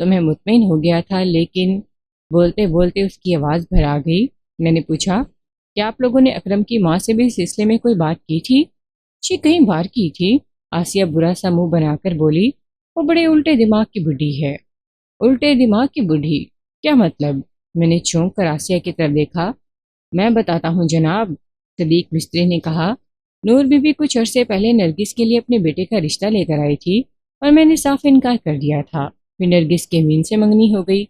تو میں مطمئن ہو گیا تھا، لیکن بولتے بولتے اس کی آواز بھر آ گئی۔ میں نے پوچھا، کیا آپ لوگوں نے اکرم کی ماں سے بھی اس سلسلے میں کوئی بات کی تھی؟ جی کئی بار کی تھی، آسیہ برا سا منہ بنا کر بولی۔ وہ بڑے الٹے دماغ کی بڈھی ہے۔ الٹے دماغ کی بڈھی؟ کیا مطلب؟ میں نے چونک کر آسیہ کی طرف دیکھا۔ میں بتاتا ہوں جناب، صدیق مستری نے کہا۔ نور بی بی کچھ عرصے پہلے نرگس کے لیے اپنے بیٹے کا رشتہ لے کر آئی تھی اور میں نے صاف انکار کر دیا تھا۔ پھر نرگس کے امین سے منگنی ہو گئی۔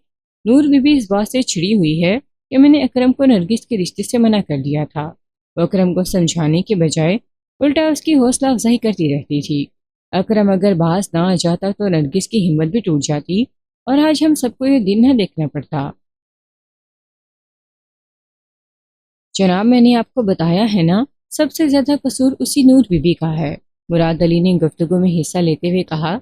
نور بی بی اس بات سے چھڑی ہوئی ہے کہ میں نے اکرم کو نرگس کے رشتے سے منع کر دیا تھا۔ وہ اکرم کو سمجھانے کے بجائے الٹا اس کی حوصلہ افزائی کرتی رہتی تھی۔ اکرم اگر باز نہ آ جاتا تو نرگس کی ہمت بھی ٹوٹ جاتی اور آج ہم سب کو یہ دن نہ دیکھنا پڑتا۔ جناب میں نے آپ کو بتایا ہے نا، سب سے زیادہ قصور اسی نور بی بی کا ہے، مراد علی نے گفتگو میں حصہ لیتے ہوئے کہا۔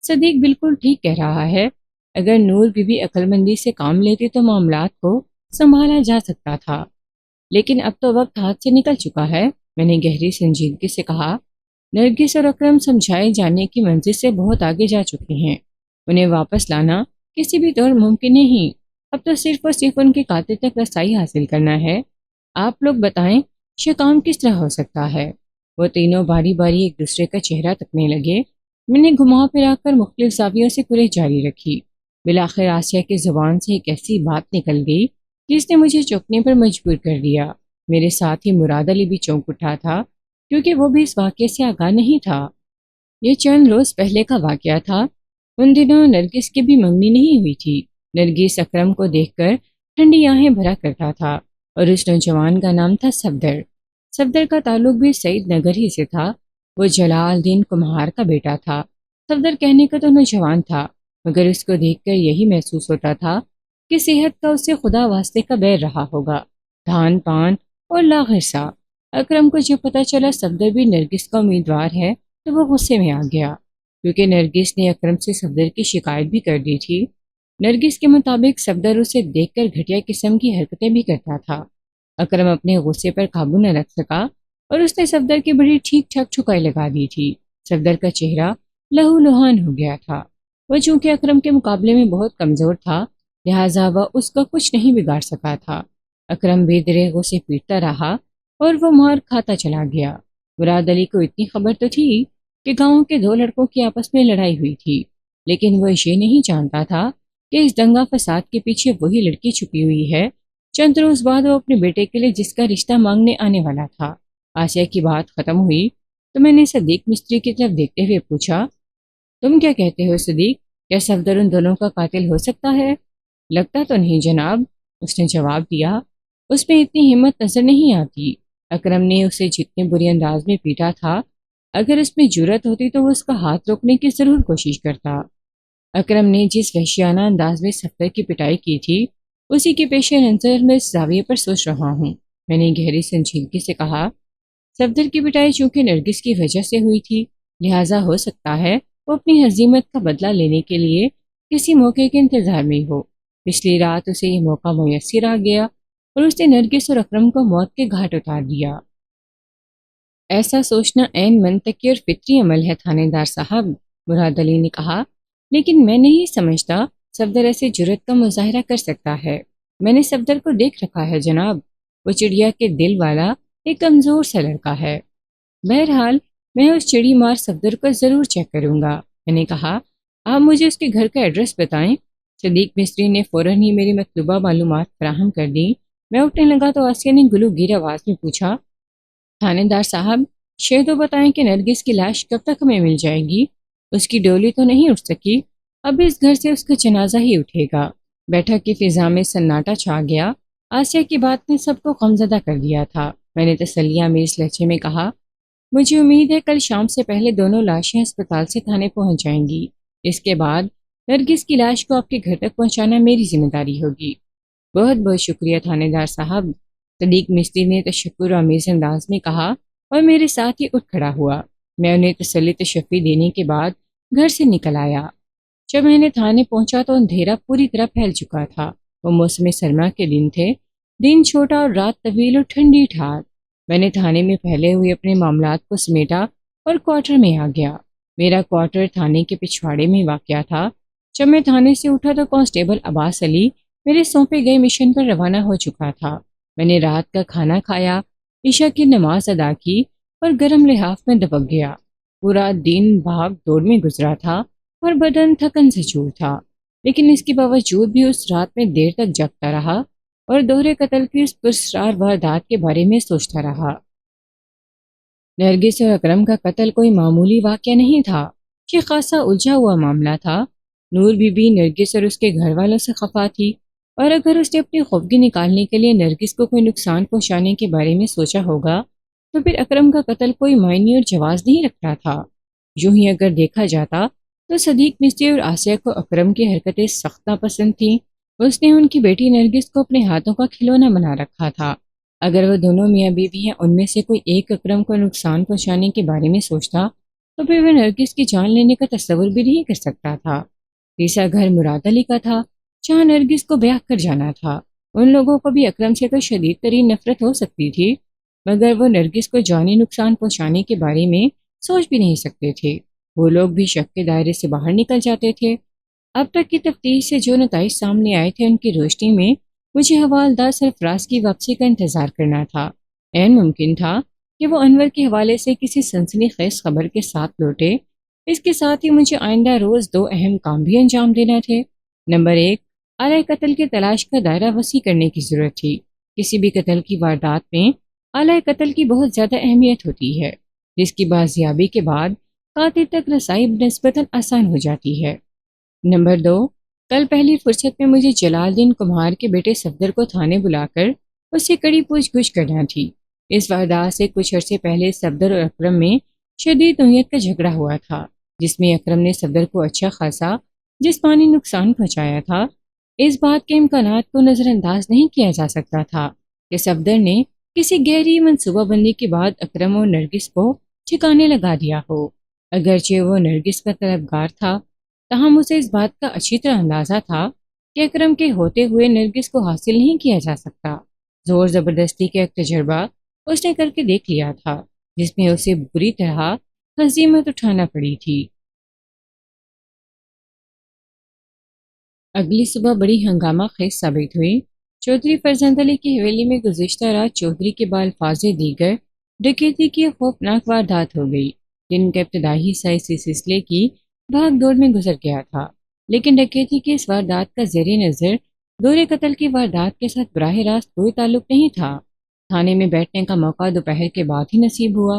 صدیق بالکل ٹھیک کہہ رہا ہے، اگر نور بی بی عقل مندی سے کام لیتی تو معاملات کو سنبھالا جا سکتا تھا، لیکن اب تو وقت ہاتھ سے نکل چکا ہے۔ میں نے گہری سنجیدگی سے کہا، نرگس اور اکرم سمجھائے جانے کی منزل سے بہت آگے جا چکے ہیں، انہیں واپس لانا کسی بھی طور ممکن نہیں، اب تو صرف اور صرف ان کے قاتل تک رسائی حاصل کرنا ہے۔ آپ لوگ بتائیں یہ کام کس طرح ہو سکتا ہے؟ وہ تینوں باری باری ایک دوسرے کا چہرہ تکنے لگے۔ میں نے گھما پھرا کر مختلف زاویوں سے کوریج جاری رکھی۔ بالآخر آسیہ کی زبان سے ایک ایسی بات نکل گئی جس نے مجھے چونکنے پر مجبور کر دیا۔ میرے ساتھ ہی مراد علی بھی چونک اٹھا تھا، کیونکہ وہ بھی اس واقعے سے آگاہ نہیں تھا۔ یہ چند روز پہلے کا واقعہ تھا۔ ان دنوں نرگس کی بھی منگنی نہیں ہوئی تھی۔ نرگس اکرم کو دیکھ کر ٹھنڈی آہیں بھرا کرتا تھا، اور اس نوجوان کا نام تھا صفدر۔ صفدر کا تعلق بھی سعید نگر ہی سے تھا۔ وہ جلال الدین کمہار کا بیٹا تھا۔ صفدر کہنے کا تو نوجوان تھا، مگر اس کو دیکھ کر یہی محسوس ہوتا تھا کہ صحت کا اسے خدا واسطے کا بیر رہا ہوگا۔ دھان پان اور لاغرسا۔ اکرم کو جب پتہ چلا صفدر بھی نرگس کا امیدوار ہے تو وہ غصے میں آ گیا، کیونکہ نرگس نے اکرم سے صفدر کی شکایت بھی کر دی تھی۔ نرگس کے مطابق صفدر اسے دیکھ کر گھٹیا قسم کی حرکتیں بھی کرتا تھا۔ اکرم اپنے غصے پر قابو نہ رکھ سکا اور اس نے صفدر کی بڑی ٹھیک ٹھاک ٹھکائی لگا دی تھی۔ صفدر کا چہرہ لہو لہان ہو گیا تھا۔ وہ چونکہ اکرم کے مقابلے میں بہت کمزور تھا، لہٰذا وہ اس کا کچھ نہیں بگاڑ سکا تھا۔ اکرم بے دریغ اسے پیٹتا رہا اور وہ مار کھاتا چلا گیا۔ مراد علی کو اتنی خبر تو تھی کہ گاؤں کے دو لڑکوں کی آپس میں لڑائی ہوئی تھی، لیکن وہ یہ نہیں جانتا تھا کہ اس دنگا فساد کے پیچھے وہی لڑکی چھپی ہوئی ہے۔ چند روز بعد وہ اپنے بیٹے کے لیے جس کا رشتہ مانگنے آنے والا تھا۔ آسیہ کی بات ختم ہوئی تو میں نے صدیق مستری کی طرف دیکھتے ہوئے پوچھا، تم کیا کہتے ہو صدیق؟ کیا صفدر ان دونوں کا قاتل ہو سکتا ہے؟ لگتا تو نہیں جناب، اس نے جواب دیا۔ اس میں اتنی ہمت نظر نہیں آتی۔ اکرم نے اسے جتنے بری انداز میں پیٹا تھا، اگر اس میں جرأت ہوتی تو وہ اس کا ہاتھ روکنے کی ضرور کوشش کرتا۔ اکرم نے جس وحشیانہ انداز میں صفدر کی پٹائی کی تھی، اسی کے پیش نظر میں اس زاویے پر سوچ رہا ہوں۔ میں نے گہری سنجیدگی سے کہا، صفدر کی پٹائی چونکہ نرگس کی وجہ سے ہوئی تھی، لہٰذا ہو سکتا ہے وہ اپنی ہزیمت کا بدلہ لینے کے لیے کسی موقع کے انتظار میں ہو۔ پچھلی رات اسے یہ موقع میسر آ گیا اور اس نے نرگس اور اکرم کو موت کے گھاٹ اتار دیا۔ ایسا سوچنا عین منطقی اور فطری عمل ہے تھانے دار صاحب، مراد علی نے کہا، لیکن میں نہیں سمجھتا صفدر ایسے جرأت کا مظاہرہ کر سکتا ہے۔ میں نے صفدر کو دیکھ رکھا ہے جناب، وہ چڑیا کے دل والا ایک کمزور سا لڑکا ہے۔ بہرحال میں اس چڑی مار صفدر کو ضرور چیک کروں گا۔ میں نے کہا، آپ مجھے اس کے گھر کا ایڈریس بتائیں۔ صدیق مستری نے فوراً ہی میری مطلوبہ معلومات فراہم کر دی۔ میں اٹھنے لگا تو آسیہ نے گلو گیر آواز میں پوچھا، تھانے دار صاحب شہ تو بتائیں کہ نرگس کی لاش کب تک ہمیں مل جائے گی؟ اس کی ڈولی تو نہیں اٹھ سکی، اب اس گھر سے اس کا جنازہ ہی اٹھے گا۔ بیٹھک کی فضا میں سناٹا چھا گیا۔ آسیہ کی بات نے سب کو غمزدہ کر دیا تھا۔ میں نے تسلیہ آمیز لہجے میں کہا، مجھے امید ہے کل شام سے پہلے دونوں لاشیں اسپتال سے تھانے پہنچ جائیں گی۔ اس کے بعد نرگس کی لاش کو آپ کے گھر تک پہنچانا میری ذمہ داری ہوگی۔ بہت بہت شکریہ تھانے دار صاحب، صدیق مستری نے تشکر آمیز انداز میں کہا اور میرے ساتھ ہی اٹھ کھڑا ہوا۔ میں انہیں تسلی تشفی دینے کے بعد گھر سے نکل آیا۔ جب میں نے تھانے پہنچا تو اندھیرا پوری طرح پھیل چکا تھا۔ وہ موسم سرما کے دن تھے، دن چھوٹا اور رات طویل اور ٹھنڈی ٹھار۔ میں نے تھانے میں پھیلے ہوئے اپنے معاملات کو سمیٹا اور کوارٹر میں آ گیا۔ میرا کوارٹر تھانے کے پچھواڑے میں واقع تھا۔ جب میں تھانے سے اٹھا تو کانسٹیبل عباس علی میرے سونپے گئے مشن پر روانہ ہو چکا تھا۔ میں نے رات کا کھانا کھایا، عشاء کی نماز ادا کی اور گرم لحاف میں دبک گیا۔ پورا دن بھاگ دوڑ میں گزرا تھا اور بدن تھکن سے چور تھا، لیکن اس کے باوجود بھی اس رات میں دیر تک جگتا رہا اور دوہرے قتل کی اس پراسرار واردات کے بارے میں سوچتا رہا۔ نرگس اور اکرم کا قتل کوئی معمولی واقعہ نہیں تھا، یہ خاصا الجھا ہوا معاملہ تھا۔ نور بی بی نرگس اور اس کے گھر والوں سے خفا تھی، اور اگر اس نے اپنی خفگی نکالنے کے لیے نرگس کو کوئی نقصان پہنچانے کے بارے میں سوچا ہوگا تو پھر اکرم کا قتل کوئی معنی اور جواز نہیں رکھتا تھا۔ یوں ہی اگر دیکھا جاتا تو صدیق مستری اور آسیہ کو اکرم کی حرکتیں سخت ناپسند تھیں۔ اس نے ان کی بیٹی نرگس کو اپنے ہاتھوں کا کھلونا بنا رکھا تھا۔ اگر وہ دونوں میاں بیوی ہیں، ان میں سے کوئی ایک اکرم کو نقصان پہنچانے کے بارے میں سوچتا تو پھر وہ نرگس کی جان لینے کا تصور بھی نہیں کر سکتا تھا۔ تیسرا گھر مراد علی کا تھا، جہاں نرگس کو بیاہ کر جانا تھا۔ ان لوگوں کو بھی اکرم سے تو شدید ترین نفرت ہو سکتی تھی، مگر وہ نرگس کو جانی نقصان پہنچانے کے بارے میں سوچ بھی نہیں سکتے تھے۔ وہ لوگ بھی شک کے دائرے سے باہر نکل جاتے تھے۔ اب تک کی تفتیش سے جو نتائج سامنے آئے تھے، ان کی روشنی میں مجھے حوالدار سرفراز کی واپسی کا انتظار کرنا تھا۔ عین ممکن تھا کہ وہ انور کے حوالے سے کسی سنسنی خیز خبر کے ساتھ لوٹے۔ اس کے ساتھ ہی مجھے آئندہ روز دو اہم کام بھی انجام دینا تھے۔ نمبر 1، آلۂ قتل کی تلاش کا دائرہ وسیع کرنے کی ضرورت تھی۔ کسی بھی قتل کی واردات میں آلۂ قتل کی بہت زیادہ اہمیت ہوتی ہے، جس کی بازیابی کے بعد قاتل تک رسائی نسبتاً آسان ہو جاتی ہے۔ نمبر 2، کل پہلی فرصت میں مجھے جلال الدین کمہار کے بیٹے صفدر کو تھانے بلا کر اس سے کڑی پوچھ گچھ کرنا تھی۔ اس واردات سے کچھ عرصے پہلے صفدر اور اکرم میں شدید نوعیت کا جھگڑا ہوا تھا، جس میں اکرم نے صفدر کو اچھا خاصا جسمانی نقصان پہنچایا تھا۔ اس بات کے امکانات کو نظر انداز نہیں کیا جا سکتا تھا کہ صفدر نے کسی گہری منصوبہ بندی کے بعد اکرم اور نرگس کو ٹھکانے لگا دیا ہو۔ اگرچہ وہ نرگس کا طلبگار تھا، تاہم اسے اس بات کا اچھی طرح اندازہ تھا کہ اکرم کے ہوتے ہوئے نرگس کو حاصل نہیں کیا جا سکتا۔ زور زبردستی کا ایک تجربہ اس نے کر کے دیکھ لیا تھا، جس میں اسے بری طرح ہزیمت اٹھانا پڑی تھی۔ اگلی صبح بڑی ہنگامہ خیز ثابت ہوئی۔ چودھری فرزند علی کی حویلی میں گزشتہ رات چودھری کے بالفاظ دیگر ڈکیتی کی خوفناک واردات ہو گئی۔ دن کا ابتدائی حصہ اسی سلسلے کی بھاگ دوڑ میں گزر گیا تھا، لیکن ڈکیتی کی اس واردات کا زیر نظر دورے قتل کی واردات کے ساتھ براہ راست کوئی تعلق نہیں تھا۔ تھانے میں بیٹھنے کا موقع دوپہر کے بعد ہی نصیب ہوا۔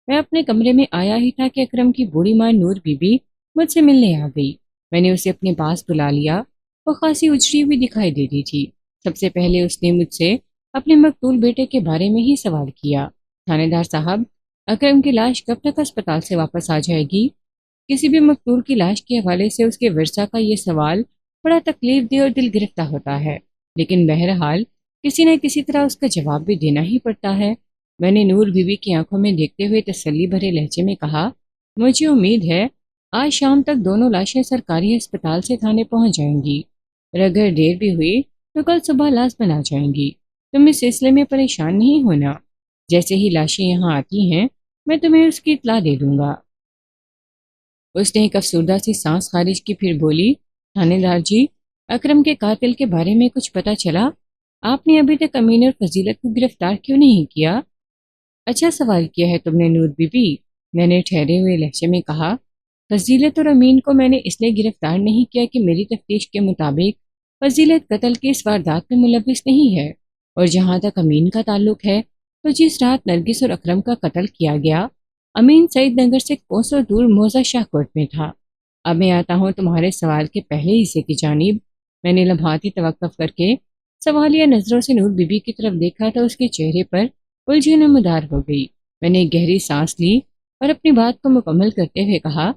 میں اپنے کمرے میں آیا ہی تھا کہ اکرم کی بوڑھی ماں نور بی بی مجھ سے ملنے آ گئی۔ میں نے اسے اپنے پاس بلا لیا۔ وہ خاصی اجڑی ہوئی دکھائی دیتی تھی۔ سب سے پہلے اس نے مجھ سے اپنے مقتول بیٹے کے بارے میں ہی سوال کیا۔ تھانے دار صاحب، اکرم کی لاش کب تک اسپتال سے واپس آ جائے گی؟ کسی بھی مقتول کی لاش کے حوالے سے اس کے ورثہ کا یہ سوال بڑا تکلیف دہ اور دل گرفتہ ہوتا ہے، لیکن بہرحال کسی نہ کسی طرح اس کا جواب بھی دینا ہی پڑتا ہے۔ میں نے نور بی بی کی آنکھوں میں دیکھتے ہوئے تسلی بھرے لہجے میں کہا، مجھے امید ہے آج شام تک دونوں لاشیں سرکاری ہسپتال سے تھانے پہنچ جائیں گی، اور اگر دیر بھی ہوئی تو کل صبح لازماً آ جائیں گی۔ تم اس سلسلے میں پریشان نہیں ہونا، جیسے ہی لاشیں یہاں آتی ہیں میں تمہیں اس کی اطلاع دے دوں گا۔ اس نے ایک افسردہ سی سانس خارج کی، پھر بولی، تھانے دار جی، اکرم کے قاتل کے بارے میں کچھ پتہ چلا؟ آپ نے ابھی تک امین اور فضیلت کو گرفتار کیوں نہیں کیا؟ اچھا سوال کیا ہے تم نے نور بی بی، میں نے ٹھہرے ہوئے لہجے میں کہا۔ فضیلت اور امین کو میں نے اس لیے گرفتار نہیں کیا کہ میری تفتیش کے مطابق فضیلت قتل کی اس واردات میں ملوث نہیں ہے، اور جہاں تک امین کا تعلق ہے تو جس رات نرگس اور اکرم کا قتل کیا گیا، امین سعید نگر سے کوسوں دور موزہ شاہ کوٹ میں تھا۔ اب میں آتا ہوں تمہارے سوال کے پہلے حصے کی جانب۔ میں نے لمحاتی توقف کر کے سوالیہ نظروں سے نور بی بی کی طرف دیکھا تو اس کے چہرے پر الجھن نمودار ہو گئی۔ میں نے ایک گہری سانس لی اور اپنی بات کو مکمل کرتے ہوئے کہا،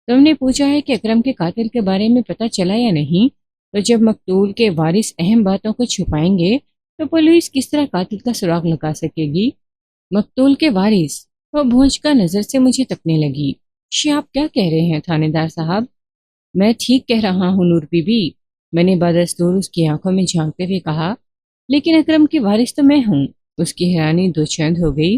تم نے پوچھا ہے کہ اکرم کے قاتل کے بارے میں پتہ چلا یا نہیں، تو جب مقتول کے وارث اہم باتوں کو چھپائیں گے تو پولیس کس طرح قاتل کا سراغ لگا سکے گی؟ مقتول کے وارث؟ وہ بھونج کا نظر سے مجھے تکنے لگی۔ شی آپ کیا کہہ رہے ہیں تھانے دار صاحب؟ میں ٹھیک کہہ رہا ہوں نور بی بی، میں نے بدستور اس کی آنکھوں میں جھانکتے ہوئے کہا، لیکن اکرم کی وارث تو میں ہوں۔ اس کی حیرانی دو چند ہو گئی۔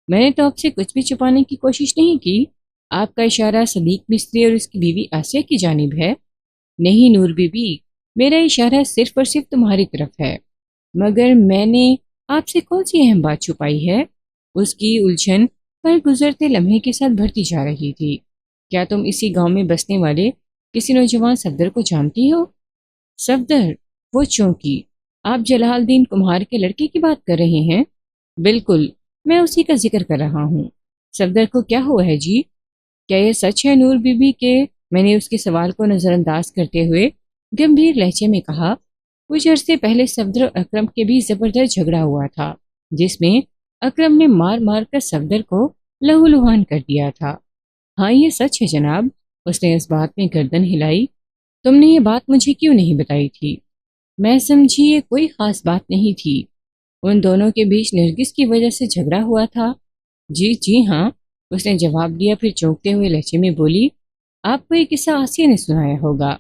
میں نے تو آپ سے کچھ بھی چھپانے کی کوشش نہیں کی۔ آپ کا اشارہ صدیق مستری اور اس کی بیوی آسیہ کی جانب ہے۔ نہیں نور بی بی، میرا اشارہ صرف اور صرف تمہاری طرف ہے، مگر میں نے آپ سے کون سی اہم بات چھپائی ہے؟ اس کی الجھن پر گزرتے لمحے کے ساتھ بڑھتی جا رہی تھی۔ کیا تم اسی گاؤں میں بسنے والے کسی نوجوان صفدر کو جانتی ہو؟ صفدر؟ وہ چونکی؟ آپ جلال الدین کمہار کے لڑکے کی بات کر رہے ہیں؟ بالکل، میں اسی کا ذکر کر رہا ہوں۔ صفدر کو کیا ہوا ہے جی؟ کیا یہ سچ ہے نور بی بی کہ میں نے اس کے سوال کو نظر انداز کرتے ہوئے گمبھیر لہجے میں کہا، کچھ عرصے پہلے صفدر اور اکرم کے بھی زبردست جھگڑا ہوا تھا، جس میں اکرم نے مار مار کر صفدر کو لہو لہان کر دیا تھا۔ ہاں یہ سچ ہے جناب، اس نے اس بات میں گردن ہلائی۔ تم نے یہ بات مجھے کیوں نہیں بتائی تھی؟ میں سمجھی یہ کوئی خاص بات نہیں تھی، ان دونوں کے بیچ نرگس کی وجہ سے جھگڑا ہوا تھا۔ جی جی ہاں، اس نے جواب دیا، پھر چونکتے ہوئے لہجے میں بولی، آپ کو یہ قصہ آسیہ نے سنایا ہوگا۔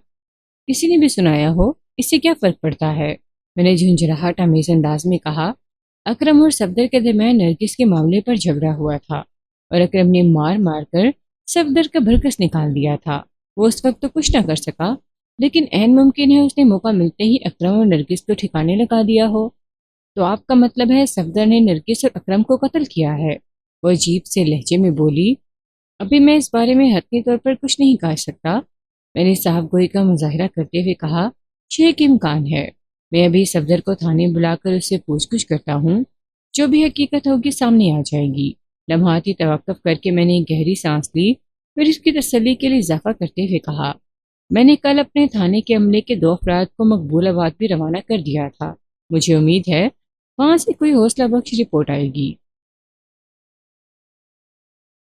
کسی نے بھی سنایا ہو، اس سے کیا فرق پڑتا ہے؟ میں نے جھنجھلاہٹ آمیز انداز میں کہا۔ اکرم اور صفدر کے درمیان نرگس کے معاملے پر جھگڑا ہوا تھا اور اکرم نے مار مار کر صفدر کا بھرکس نکال دیا تھا۔ وہ اس وقت تو کچھ نہ کر سکا، لیکن عین ممکن ہے اس نے موقع ملتے ہی اکرم اور نرگس کو ٹھکانے لگا دیا ہو۔ تو آپ کا مطلب ہے صفدر نے نرگس اور اکرم کو قتل کیا ہے؟ وہ عجیب سے لہجے میں بولی۔ ابھی میں اس بارے میں حتمی طور پر کچھ نہیں کہہ سکتا، میں نے صاحب گوئی کا مظاہرہ کرتے ہوئے کہا۔ ایک امکان ہے، میں ابھی صفدر کو تھانے بلا کر اس سے پوچھ گچھ کرتا ہوں، جو بھی حقیقت ہوگی سامنے آ جائے گی۔ لمحاتی توقف کر کے میں نے ایک گہری سانس لی، پھر اس کی تسلی کے لیے اضافہ کرتے ہوئے کہا، میں نے کل اپنے تھانے کے عملے کے 2 افراد کو مقبول آباد بھی روانہ کر دیا تھا، مجھے امید ہے وہاں سے کوئی حوصلہ بخش رپورٹ آئے گی۔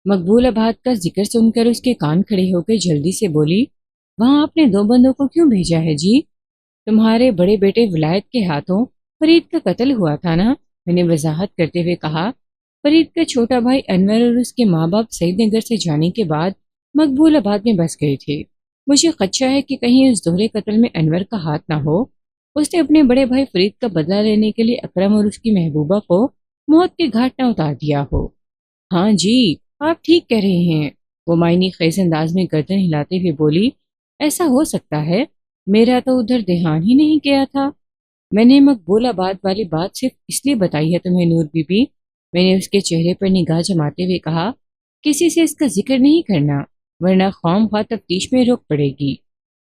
مقبول آباد کا ذکر سن کر اس کے کان کھڑے ہو کے جلدی سے بولی، وہاں آپ نے 2 بندوں کو کیوں بھیجا ہے جی؟ تمہارے بڑے بیٹے ولایت کے ہاتھوں فرید کا قتل ہوا تھا نا؟ میں نے وضاحت کرتے ہوئے کہا۔ فرید کا چھوٹا بھائی انور اور اس کے ماں باپ سعید نگر سے جانے کے بعد مقبول آباد میں بس گئے تھے۔ مجھے خدشہ ہے کہ کہیں اس دوہرے قتل میں انور کا ہاتھ نہ ہو، اس نے اپنے بڑے بھائی فرید کا بدلہ لینے کے لیے اکرم اور اس کی محبوبہ کو موت کے گھاٹ نہ اتار دیا ہو۔ ہاں جی، آپ ٹھیک کہہ رہے ہیں، وہ معنی خیز انداز میں گردن ہلاتے ہوئے بولی، ایسا ہو سکتا ہے، میرا تو ادھر دھیان ہی نہیں گیا تھا۔ میں نے مقبول آباد والی بات صرف اس لیے بتائی ہے تمہیں نور بی بی، میں نے اس کے چہرے پر نگاہ جماتے ہوئے کہا، کسی سے اس کا ذکر نہیں کرنا، ورنہ خواہ خواہ تفتیش میں روک پڑے گی۔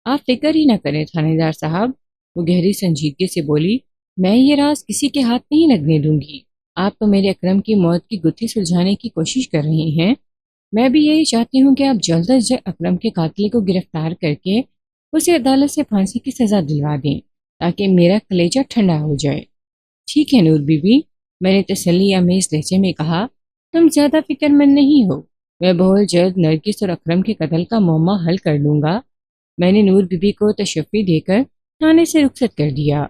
آپ فکر ہی نہ کریں تھانے دار صاحب، وہ گہری سنجیدگی سے بولی، میں یہ راز کسی کے ہاتھ نہیں لگنے دوں گی۔ آپ تو میرے اکرم کی موت کی گتھی سلجھانے کی کوشش کر رہے ہیں، میں بھی یہی چاہتی ہوں کہ آپ جلد از جلد اکرم کے قاتل کو گرفتار کر کے اسے عدالت سے پھانسی کی سزا دلوا دیں تاکہ میرا کلیجہ ٹھنڈا ہو جائے۔ ٹھیک ہے نور بی بی، میں نے تسلی آمیز لہجے میں کہا، تم زیادہ فکر مند نہیں ہو، میں بہت جلد نرگس اور اکرم کے قتل کا معمہ حل کر لوں گا۔ میں نے نور بی بی کو تشفی دے کر تھانے سے رخصت کر دیا۔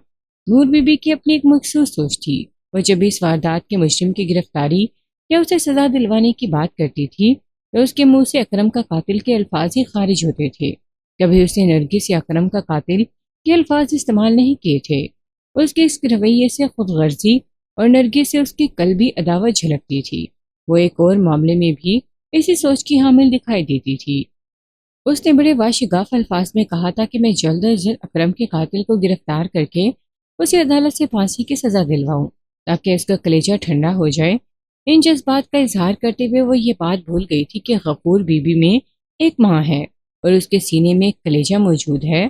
نور بی بی کی اپنی ایک مخصوص سوچ تھی، وہ جب بھی اس واردات کے مجرم کی گرفتاری یا اسے سزا دلوانے کی بات کرتی تھی تو اس کے منہ سے اکرم کا قاتل کے الفاظ ہی خارج ہوتے تھے، کبھی اس نے نرگس یا اکرم کا قاتل کے الفاظ استعمال نہیں کیے تھے۔ اس کے اس رویے سے خود غرضی اور نرگس سے اس کی قلبی عداوت جھلکتی تھی۔ وہ ایک اور معاملے میں بھی اسی سوچ کی حامل دکھائی دیتی تھی۔ اس نے بڑے واشگاف الفاظ میں کہا تھا کہ میں جلد از جلد اکرم کے قاتل کو گرفتار کر کے اسے عدالت سے پھانسی کی سزا دلواؤں تاکہ اس کا کلیجہ ٹھنڈا ہو جائے۔ ان جذبات کا اظہار کرتے ہوئے وہ یہ بات بھول گئی تھی کہ غفور بی بی میں ایک ماں ہے اور اس کے سینے میں ایک کلیجہ موجود ہے۔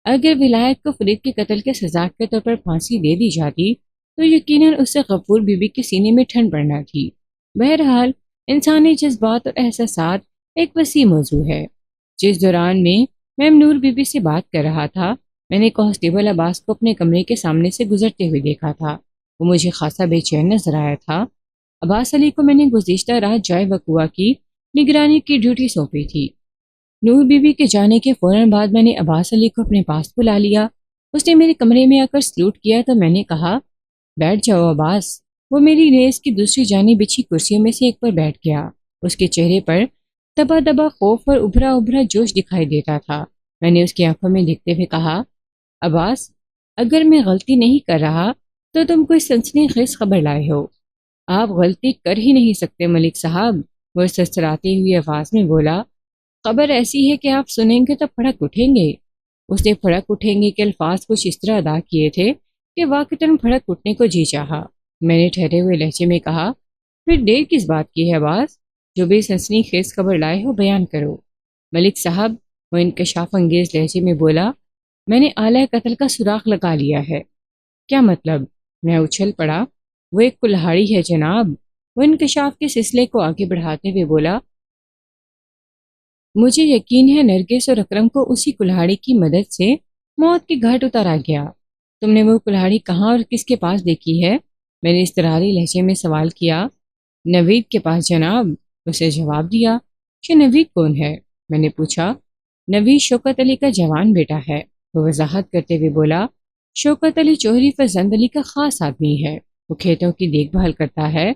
اگر ولایت کو فرید کے قتل کے سزا کے طور پر پھانسی دے دی جاتی تو یقیناً اس سے غفور بی بی کے سینے میں ٹھنڈ پڑنا تھی۔ بہرحال انسانی جذبات اور احساسات ایک وسیع موضوع ہے۔ جس دوران میں نور بی بی سے بات کر رہا تھا، میں نے کانسٹیبل عباس کو اپنے کمرے کے سامنے سے گزرتے ہوئے دیکھا تھا۔ وہ مجھے خاصا بے چین نظر آیا تھا۔ عباس علی کو میں نے گزشتہ رات جائے وقوع کی نگرانی کی ڈیوٹی سونپی تھی۔ نور بی بی کے جانے کے فوراً بعد میں نے عباس علی کو اپنے پاس بلا لیا۔ اس نے میرے کمرے میں آ کر سلوٹ کیا تو میں نے کہا، بیٹھ جاؤ عباس۔ وہ میری میز کی دوسری جانب بچھی کرسیوں میں سے ایک پر بیٹھ گیا۔ اس کے چہرے پر دبا دبا خوف اور ابھرا ابھرا جوش دکھائی دیتا تھا۔ میں نے اس کی آنکھوں میں دیکھتے ہوئے کہا، عباس، اگر میں غلطی نہیں کر رہا تو تم کوئی سنسنی خیز خبر لائے ہو۔ آپ غلطی کر ہی نہیں سکتے ملک صاحب، وہ سرسراتی ہوئی آواز میں بولا۔ خبر ایسی ہے کہ آپ سنیں گے تو پھڑک اٹھیں گے۔ اس نے پھڑک اٹھیں گے کے الفاظ کچھ اس طرح ادا کیے تھے کہ واقعتاً پھڑک اٹھنے کو جی چاہا۔ میں نے ٹھہرے ہوئے لہجے میں کہا، پھر دیر کس بات کی ہے باز؟ جو بھی سنسنی خیز خبر لائے ہو بیان کرو۔ ملک صاحب، وہ انکشاف انگیز لہجے میں بولا، میں نے آلہ قتل کا سراغ لگا لیا ہے۔ کیا مطلب؟ میں اچھل پڑا۔ وہ ایک کلہاڑی ہے جناب۔ وہ انکشاف کے سلسلے کو آگے بڑھاتے ہوئے بولا، مجھے یقین ہے نرگس اور اکرم کو اسی کلہاڑی کی مدد سے موت کے گھاٹ اتارا گیا۔ تم نے وہ کلہاڑی کہاں اور کس کے پاس دیکھی ہے؟ میں نے اضطراری لہجے میں سوال کیا۔ نوید کے پاس جناب، اسے جواب دیا۔ کہ نوید کون ہے؟ میں نے پوچھا۔ نوید شوکت علی کا جوان بیٹا ہے، وہ وضاحت کرتے ہوئے بولا۔ شوکت علی چوہری فرزند علی کا خاص آدمی ہے، وہ کھیتوں کی دیکھ بھال کرتا ہے،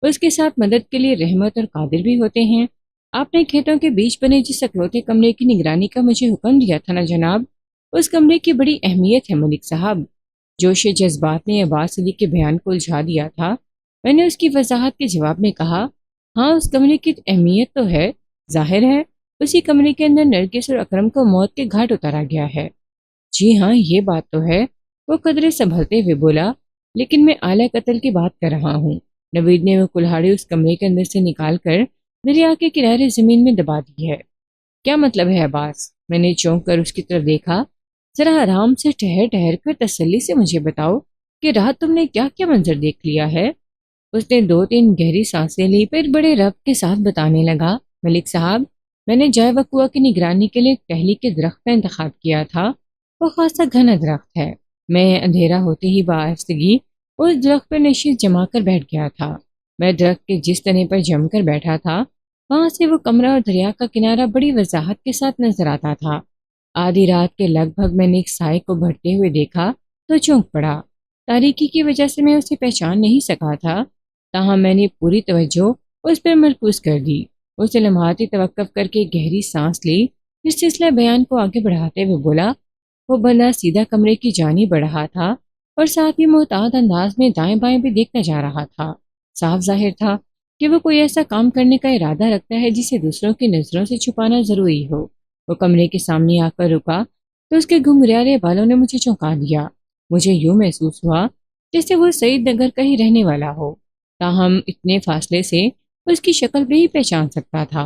اس کے ساتھ مدد کے لیے رحمت اور قادر بھی ہوتے ہیں۔ آپ نے کھیتوں کے بیچ بنے جس اکلوتے کمرے کی نگرانی کا مجھے حکم دیا تھا نا جناب، اس کمرے کی بڑی اہمیت ہے ملک صاحب۔ جوش جذبات نے عباس علی کے بیان کو الجھا دیا تھا۔ میں نے اس کی وضاحت کے جواب میں کہا، ہاں اس کمرے کی اہمیت تو ہے، ظاہر ہے اسی کمرے کے اندر نرگس اور اکرم کو موت کے گھاٹ اتارا گیا ہے۔ جی ہاں یہ بات تو ہے، وہ قدرے سنبھلتے ہوئے بولا، لیکن میں اعلی قتل کی بات کر رہا ہوں۔ نوید نے وہ کلہاڑی اس کمرے کے اندر سے نکال کر دریا کے کنارے زمین میں دبا دی ہے۔ کیا مطلب ہے عباس؟ میں نے چونک کر اس کی طرف دیکھا۔ ذرا آرام سے ٹھہر ٹھہر کر تسلی سے مجھے بتاؤ کہ رات تم نے کیا کیا منظر دیکھ لیا ہے؟ اس نے 2-3 گہری سانسیں لی، پھر بڑے رب کے ساتھ بتانے لگا، ملک صاحب میں نے جائے وقوع کی نگرانی کے لیے ایک ٹہلی کے درخت کا انتخاب کیا تھا۔ وہ خاصا گھنا درخت ہے۔ میں اندھیرا ہوتے ہی بآہستگی اس درخت پر نشیز جما کر بیٹھ گیا تھا۔ میں درخت کے جس تنے پر جم کر بیٹھا تھا وہاں سے وہ کمرہ اور دریا کا کنارہ بڑی وضاحت کے ساتھ نظر آتا تھا۔ آدھی رات کے لگ بھگ میں نے ایک سائے کو بڑھتے ہوئے دیکھا تو چونک پڑا۔ تاریکی کی وجہ سے میں اسے پہچان نہیں سکا تھا، تاہم میں نے پوری توجہ اس پر مرکوز کر دی۔ اسے لمحاتی توقف کر کے گہری سانس لی، پھر سلسلہ بیان کو آگے بڑھاتے ہوئے بولا، وہ بندہ سیدھا کمرے کی جانب بڑھ رہا تھا اور ساتھ ہی محتاط انداز میں دائیں بائیں بھی دیکھتا جا رہا تھا۔ صاف ظاہر تھا کہ وہ کوئی ایسا کام کرنے کا ارادہ رکھتا ہے جسے دوسروں کی نظروں سے چھپانا ضروری ہو۔ وہ کمرے کے سامنے آ کر رکا تو اس کے گھنگریالے بالوں نے مجھے چونکا دیا۔ مجھے یوں محسوس ہوا جیسے وہ سعید نگر کا ہی رہنے والا ہو، تاہم اتنے فاصلے سے اس کی شکل بھی ہی پہچان سکتا تھا۔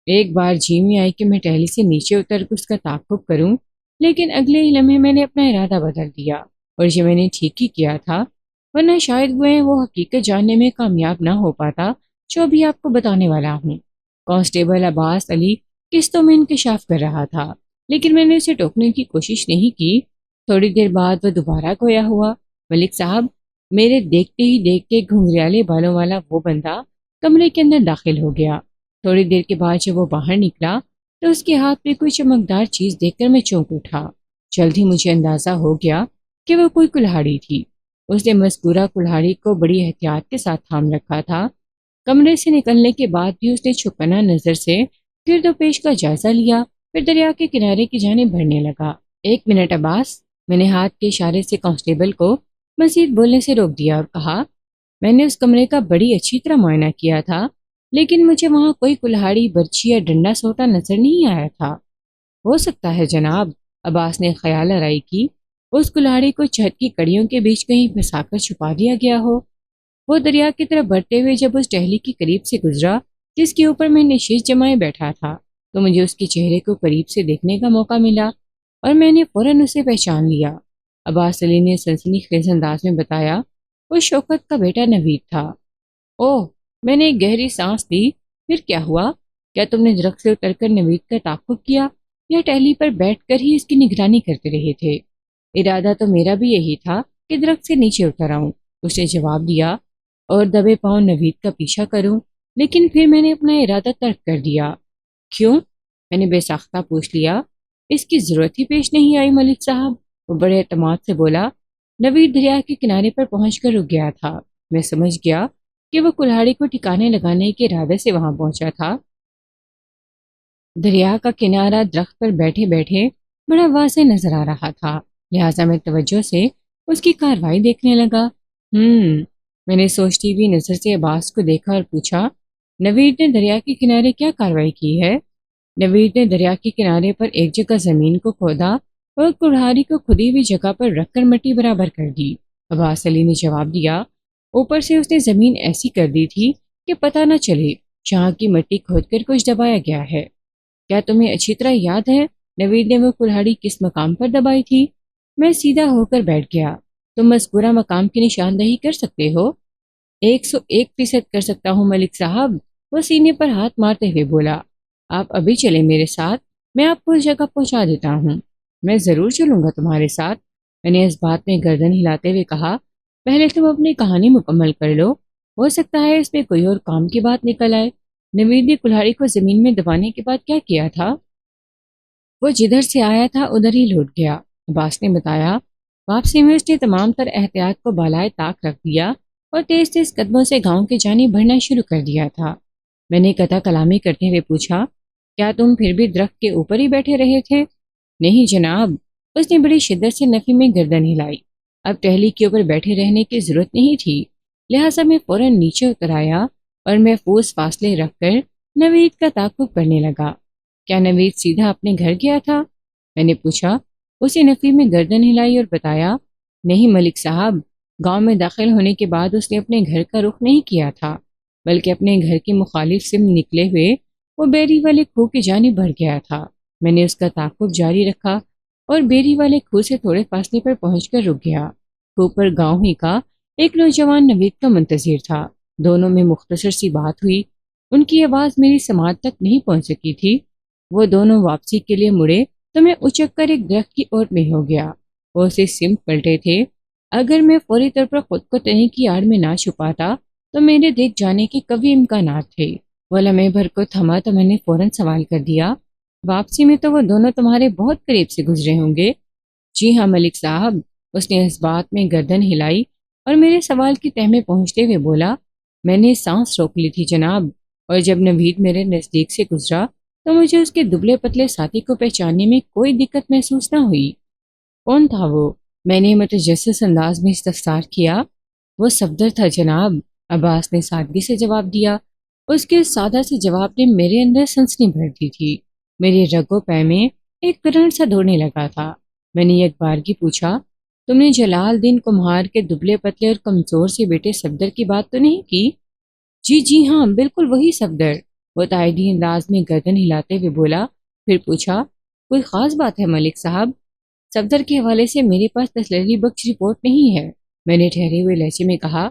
ایک بار جی میں آئی کہ میں ٹہلی سے نیچے اتر کر اس کا تعاقب کروں، لیکن اگلے ہی لمحے میں نے اپنا ارادہ بدل دیا، اور یہ میں نے ٹھیک ہی کیا تھا، ورنہ شاید وہ حقیقت جاننے میں کامیاب نہ ہو پاتا جو بھی آپ کو بتانے والا ہوں۔ کانسٹیبل عباس علی قسطوں میں انکشاف کر رہا تھا، لیکن میں نے اسے ٹوکنے کی کوشش نہیں کی۔ تھوڑی دیر بعد وہ دوبارہ گویا ہوا، ملک صاحب میرے دیکھتے ہی دیکھتے گھنگریالے بالوں والا وہ بندہ کمرے کے اندر داخل ہو گیا۔ تھوڑی دیر کے بعد جب وہ باہر نکلا تو اس کے ہاتھ میں کوئی چمکدار چیز دیکھ کر میں چونک اٹھا۔ جلد ہی مجھے اندازہ ہو گیا کہ وہ کوئی کلہاڑی تھی۔ اس نے مذکورہ کلہاڑی کو بڑی احتیاط کے ساتھ تھام رکھا تھا۔ کمرے سے نکلنے کے بعد بھی اس نے چھپنا نظر سے گرد و پیش کا جائزہ لیا، پھر دریا کے کنارے کی جانب بڑھنے لگا۔ 1 منٹ عباس، میں نے ہاتھ کے اشارے سے کانسٹیبل کو مزید بولنے سے روک دیا اور کہا، میں نے اس کمرے کا بڑی اچھی طرح معائنہ کیا تھا، لیکن مجھے وہاں کوئی کلہاڑی، برچھی یا ڈنڈا سوٹا نظر نہیں آیا تھا۔ ہو سکتا ہے جناب، عباس نے خیال آرائی کی، اس کلہاڑی کو چھت کی کڑیوں کے بیچ کہیں پھنسا کر چھپا دیا گیا ہو۔ وہ دریا کی طرف بڑھتے ہوئے جب اس ٹہلی کے قریب سے گزرا جس کے اوپر میں نشیز جمائے بیٹھا تھا تو مجھے اس کے چہرے کو قریب سے دیکھنے کا موقع ملا اور میں نے فوراً اسے پہچان لیا۔ عباس علی نے سنسنی خیز انداز میں بتایا، وہ شوکت کا بیٹا نوید تھا۔ اوہ، میں نے ایک گہری سانس لی۔ پھر کیا ہوا؟ کیا تم نے درخت سے اتر کر نوید کا تعاقب کیا یا ٹہلی پر بیٹھ کر ہی اس کی نگرانی کرتے رہے تھے؟ ارادہ تو میرا بھی یہی تھا کہ درخت سے نیچے اتر آؤں، اس نے جواب دیا، اور دبے پاؤں نوید کا پیچھا کروں، لیکن پھر میں نے اپنا ارادہ ترک کر دیا۔ کیوں؟ میں نے بے ساختہ پوچھ لیا۔ اس کی ضرورت ہی پیش نہیں آئی ملک صاحب، وہ بڑے اعتماد سے بولا۔ نوید دریا کے کنارے پر پہنچ کر رک گیا تھا۔ میں سمجھ گیا کہ وہ کلہاڑی کو ٹھکانے لگانے کے ارادے سے وہاں پہنچا تھا۔ دریا کا کنارہ درخت پر بیٹھے بیٹھے بڑا واضح نظر آ رہا تھا، لہٰذا میں توجہ سے اس کی کارروائی دیکھنے لگا۔ میں نے سوچتی ہوئی نظر سے عباس کو دیکھا اور پوچھا، نوید نے دریا کے کنارے کیا کارروائی کی ہے؟ نوید نے دریا کے کنارے پر ایک جگہ زمین کو کھودا اور کڑھاری کو کھدی ہوئی جگہ پر رکھ کر مٹی برابر کر دی۔ عباس علی نے جواب دیا، اوپر سے اس نے زمین ایسی کر دی تھی کہ پتہ نہ چلے جہاں کی مٹی کھود کر کچھ دبایا گیا ہے۔ کیا تمہیں اچھی طرح یاد ہے نوید نے وہ کلہاڑی کس مقام پر دبائی تھی؟ میں سیدھا ہو کر بیٹھ گیا۔ تم مذکورہ مقام کی نشاندہی کر سکتے ہو؟ 101% کر سکتا ہوں ملک صاحب، وہ سینے پر ہاتھ مارتے ہوئے بولا۔ آپ ابھی چلیں میرے ساتھ، میں آپ کو اس جگہ پہنچا دیتا ہوں۔ میں ضرور چلوں گا تمہارے ساتھ، میں نے اس بات میں گردن ہلاتے ہوئے کہا۔ پہلے تم اپنی کہانی مکمل کر لو، ہو سکتا ہے اس میں کوئی اور کام کی بات نکل آئے۔ نوید نے کلہاڑی کو زمین میں دبانے کے بعد کیا کیا تھا؟ وہ جدھر سے آیا تھا ادھر ہی لوٹ گیا، عباس نے بتایا۔ واپسی میں اس نے تمام تر احتیاط کو بالائے طاق رکھ دیا اور تیز تیز قدموں سے گاؤں کی جانب بڑھنا شروع کر دیا تھا۔ میں نے قطع کلامی کرتے ہوئے پوچھا، کیا تم پھر بھی درخت کے اوپر ہی بیٹھے رہے تھے؟ نہیں جناب، اس نے بڑی شدت سے نفی میں گردن ہلائی۔ اب ٹہلی کے اوپر بیٹھے رہنے کی ضرورت نہیں تھی، لہٰذا میں فوراً نیچے اتر آیا اور محفوظ فاصلے رکھ کر نوید کا تعاقب کرنے لگا۔ کیا نوید سیدھا اپنے گھر گیا تھا؟ میں نے پوچھا۔ اسی نفی میں گردن ہلائی اور بتایا، نہیں ملک صاحب، گاؤں میں داخل ہونے کے بعد اس نے اپنے گھر کا رخ نہیں کیا تھا، بلکہ اپنے گھر کی مخالف سمت نکلے ہوئے وہ بیری والے کھو کی جانب بڑھ گیا تھا۔ میں نے اس کا تعاقب جاری رکھا اور بیری والے کھو سے تھوڑے فاصلے پر پہنچ کر رک گیا۔ کھو پر گاؤں ہی کا ایک نوجوان نوید کا منتظر تھا۔ دونوں میں مختصر سی بات ہوئی، ان کی آواز میری سماعت تک نہیں پہنچ سکی تھی۔ وہ دونوں واپسی کے لیے مڑے تو میں اچک کر ایک درخت کی اوٹ میں ہو گیا۔ وہ اسے سمت پلٹے تھے۔ اگر میں فوری طور پر خود کو تنی کی آڑ میں نہ چھپاتا تو میرے دیکھ جانے کے قوی امکانات تھے۔ وہ لمحے بھر کو تھما تو میں نے فوراً سوال کر دیا، واپسی میں تو وہ دونوں تمہارے بہت قریب سے گزرے ہوں گے؟ جی ہاں ملک صاحب، اس نے اس بات میں گردن ہلائی اور میرے سوال کی تہ میں پہنچتے ہوئے بولا، میں نے سانس روک لی تھی جناب، اور جب نوید میرے نزدیک سے گزرا تو مجھے اس کے دبلے پتلے ساتھی کو پہچاننے میں کوئی دقت محسوس نہ ہوئی۔ کون تھا وہ؟ میں نے متجسس انداز میں استفسار کیا۔ وہ صفدر تھا جناب، عباس نے سادگی سے جواب دیا۔ اس کے سادہ سے جواب نے میرے اندر سنسنی بھر دی تھی۔ میرے رگو پے میں ایک کرنٹ سا دوڑنے لگا تھا۔ میں نے ایک بارگی پوچھا، تم نے جلال الدین کمہار کے دبلے پتلے اور کمزور سے بیٹے صفدر کی بات تو نہیں کی؟ جی ہاں، بالکل وہی صفدر، وہ تائیدی انداز میں گردن ہلاتے ہوئے بولا۔ پھر پوچھا، کوئی خاص بات ہے ملک صاحب؟ صفدر کے حوالے سے میرے پاس تسلی بخش رپورٹ نہیں ہے، میں نے ٹھہرے ہوئے لہجے میں کہا۔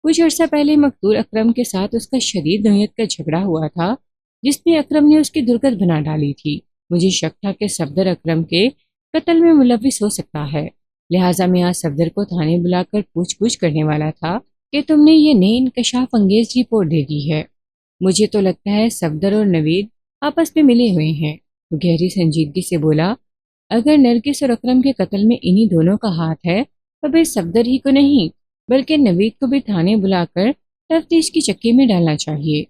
کچھ عرصہ پہلے مقتول اکرم کے ساتھ اس کا شدید نوعیت کا جھگڑا ہوا تھا، جس میں اکرم نے اس کی درگت بنا ڈالی تھی۔ مجھے شک تھا کہ صفدر اکرم کے قتل میں ملوث ہو سکتا ہے، لہٰذا میں آج صفدر کو تھانے بلا کر پوچھ گچھ کرنے والا تھا کہ تم نے یہ نئی انکشاف انگیز رپورٹ دے دی ہے۔ مجھے تو لگتا ہے صفدر اور نوید آپس میں ملے ہوئے ہیں، وہ گہری سنجیدگی سے بولا۔ اگر نرگس اور اکرم کے قتل میں انہی دونوں کا ہاتھ ہے تو پھر صفدر ہی کو نہیں بلکہ نوید کو بھی تھانے بلا کر تفتیش کی چکی میں ڈالنا چاہیے۔